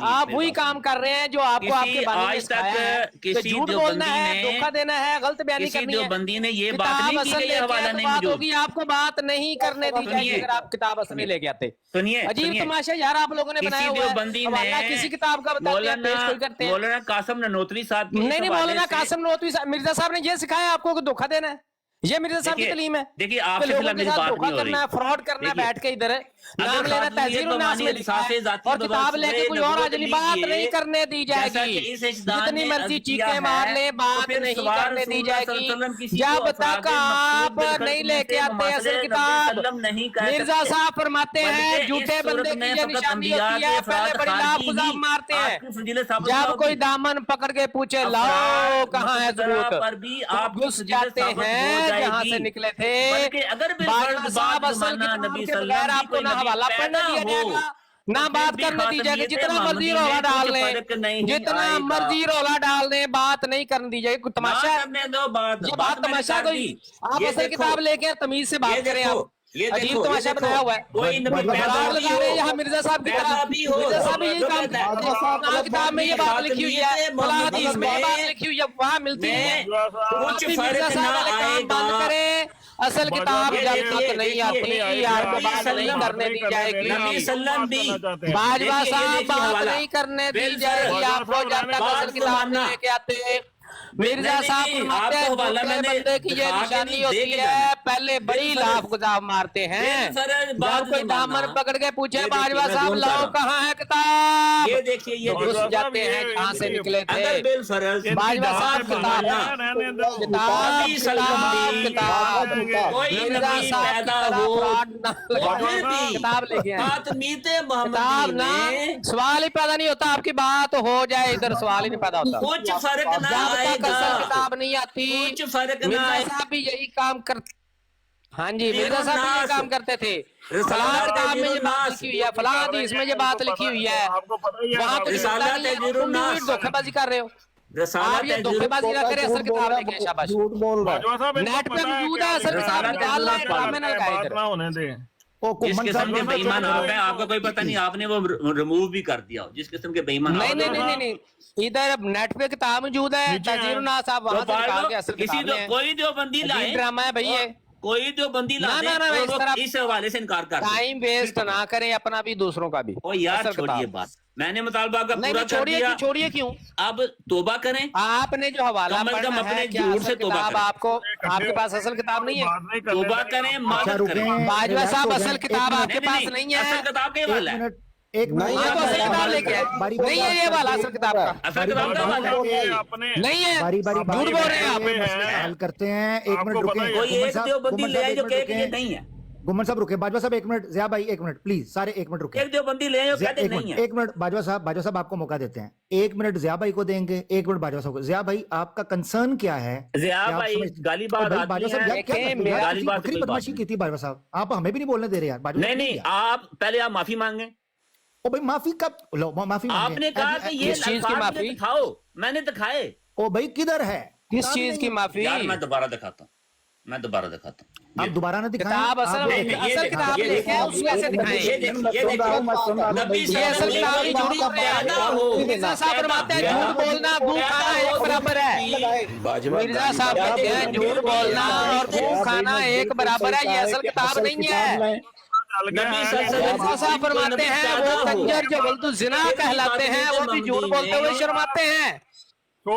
आप वही काम कर रहे हैं जो आपको आपके बानी ने सिखाया है। झूठ बोलना है, धोखा देना है, गलत बयानी करनी है। बंदी ने ये बात नहीं की कि हवाला नहीं मौजूद होगी, आपको बात नहीं करने दी जाएगी अगर आप किताब असली लेके आते। सुनिए, अजीब तमाशा यार आप लोगों ने बनाया हुआ है। बंदी ने किसी किताब का बताते हैं। मौलाना कासिम ननोतवी साहब, नहीं मौलाना कासिम ननोतवी साहब, मिर्जा साहब ने ये सिखाया आपको कि धोखा देना है, ये मिर्जा साहब की तालीम है। देखिए आप धोखा करना है, फ्रॉड करना है, बैठ के इधर नाम लेना, तहजीरुन नास में लिखा है और किताब लेके कोई और आज बात नहीं करने दी जाएगी। जितनी मर्जी चीखें मार ले, बात नहीं करने दी जाएगी जब तक आप नहीं लेके आते असल किताब। मिर्जा साहब फरमाते हैं झूठे बंदे की ये निशानी होती है, पहले बड़ी लाभ गुजाब मारते हैं, जब कोई दामन पकड़ के पूछे लाओ कहाँ है सबूत, आप घुस जाते हैं जहाँ से निकले थे। बाजवा साहब असल किताब के बगैर आपको ना हवाला पढ़ने दिया जाएगा, ना बात करने दी जाएगी। जितना मर्जी रोला डाल लें, जितना मर्जी रोला डाल दें, बात नहीं करने दी जाएगी। तमाशा ये बात तमाशा कोई, आप असल किताब लेके तमीज से बात करें। आप अजीब तमाशा बनाया हुआ है यहाँ मिर्जा साहब की तरह। मिर्जा साहब यही काम, किताब में ये बात लिखी हुई है, हदीस में ये बात लिखी हुई है, वहाँ मिलती है। मिर्जा साहब वाले काम बंद करें, असल किताब जब तक नहीं आती आपको बात नहीं करने दी जाएगी। बाजवा साहब बात नहीं करने दी जाएगी आपको जब तक असल किताब नहीं लेके आते। मिर्जा साहब बंदे की ये निशानी होती है, पहले बड़ी लाभ गुजाब मारते हैं, जब कोई दामन पकड़ के पूछे बाजवा साहब लाओ कहाँ है किताब, ये देखिए ये घुस जाते हैं कहाँ से निकले थे। बाजवा साहब किताब लेके किताब ना, सवाल ही पैदा नहीं होता, आपकी बात हो जाए इधर सवाल ही नहीं पैदा होता। कुछ फर्क ना आएगा, किताब नहीं आती। कुछ फर्क ना मिर्जा साहब भी यही काम कर, हाँ जी मिर्जा साहब भी यही काम करते थे। फलां किताब में ये बात लिखी हुई है, फलां हदीस में ये बात लिखी हुई है, वहाँ तो धोखेबाजी कर रहे हो आप, ये धोखेबाजी ना करे, असल किताब लेके शाबाश। नेट पे मौजूद है असल किताब, निकाल ला ड्रामे ना लगाए इधर। जिस किस्म के बेईमान आप हैं, आपको कोई पता नहीं, आपने वो रिमूव भी कर दिया। जिस किस्म के बेईमान नहीं, इधर नेट पे किताब मौजूद है, तहजीरुन नास साहब वहां से निकाल के असल किताब में कोई जो बंदी लाए, ड्रामा है भैया, कोई जो बंदी लाए इस हवाले से इनकार कर, टाइम वेस्ट ना करें अपना भी दूसरों का भी। ओ यार छोड़िए बात, मैंने मुतालबा का पूरा कर दिया, छोड़िए क्यों, अब तौबा करें। आपने जो हवाला पढ़ा है झूठ से तौबा करें। आपको आपके पास असल किताब नहीं है, तौबा करें, माजरत करें। बाजवा साहब असल किताब आपके पास नहीं है, असल किताब के हवाला है, एक नहीं है तो असल किताब लेके नहीं है, ये वाला असल किताब का, असल किताब का हवाला नहीं है, बारी झूठ बोल रहे हैं आप। हल करते हैं, एक मिनट रुके, कोई एक जो बंदी ले आए जो कहे कि ये नहीं है। गुमन साहब रुके, बाजवा साहब एक मिनट, ज़िया भाई एक मिनट प्लीज, सारे एक मिनट रुके। एक जो बंदी ले आए जो कहते नहीं है। एक मिनट बाजवा साहब आपको मौका देते हैं, एक मिनट ज़िया भाई को देंगे, एक मिनट बाजवा साहब को। ज़िया भाई आपका कंसर्न क्या है? ज़िया भाई गालीबाज बदमाशी की थी बाजवा साहब, आप हमें भी नहीं बोलने दे रहे यार। नहीं, आप पहले आप माफी मांगे। ओ भाई माफी कब, लो माफी आपने कहा कि ये चीज की माफी दिखाओ, मैंने दिखाए। ओ भाई किधर है, किस चीज की माफी? यार मैं दोबारा दिखाता हूँ, आप दोबारा ना दिखाएं। किताब असल किताब लेके उसको ऐसे दिखाएं। ये असल किताब की झूठ मिर्जा साहब फरमाते हैं झूठ बोलना गू खाना एक बराबर है। मिर्जा साहब कहते हैं झूठ बोलना और गू खाना एक बराबर है, ये असल किताब नहीं है। मिर्जा साहब फरमाते हैं वो कंजर जो वल्दु जिना कहलाते हैं वो भी झूठ बोलते हुए शर्माते हैं,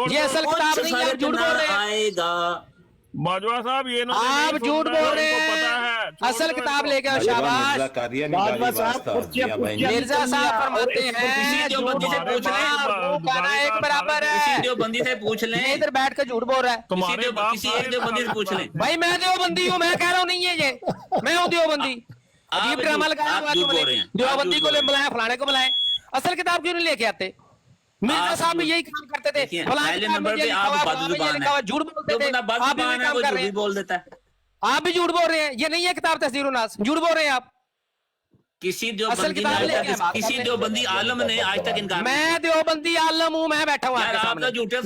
ये असल किताब नहीं है, झूठ बोल रहे हैं। बाजवा साहब ये आप झूठ बोल रहे हैं, असल किताब लेके आओ, शाबाश। मिर्जा साहब फरमाते हैं देवबंदी से पूछ लें, खाना एक बराबर है। किसी देवबंदी से पूछ लें, इधर बैठ कर झूठ बोल रहा है। किसी एक देवबंदी से पूछ लें। भाई मैं देवबंदी हूँ, मैं कह रहा हूँ नहीं है ये, मैं हूँ देवबंदी। अजीब ड्रामा लगाया हुआ तुमने, देवबंदी को बुलाया, फलाने को बुलाए। असल किताब क्यों नहीं लेके आते? मिर्जा साहब भी यही काम करते थे, पहले नंबर पे आप बदजुबान है, झूठ बोलते थे, आप भी है, काम वो कर झूठ रहे भी हैं। बोल देता है। आप भी झूठ बोल रहे हैं, ये नहीं है किताब तहज़ीर उन्नास, झूठ बोल रहे हैं आप। किसी असल किताब लेके देवबंदी आलम ने आज तक इनकार मैं देवबंदी आलम हूँ, मैं बैठा हूँ आपके आप सामने। तो झूठे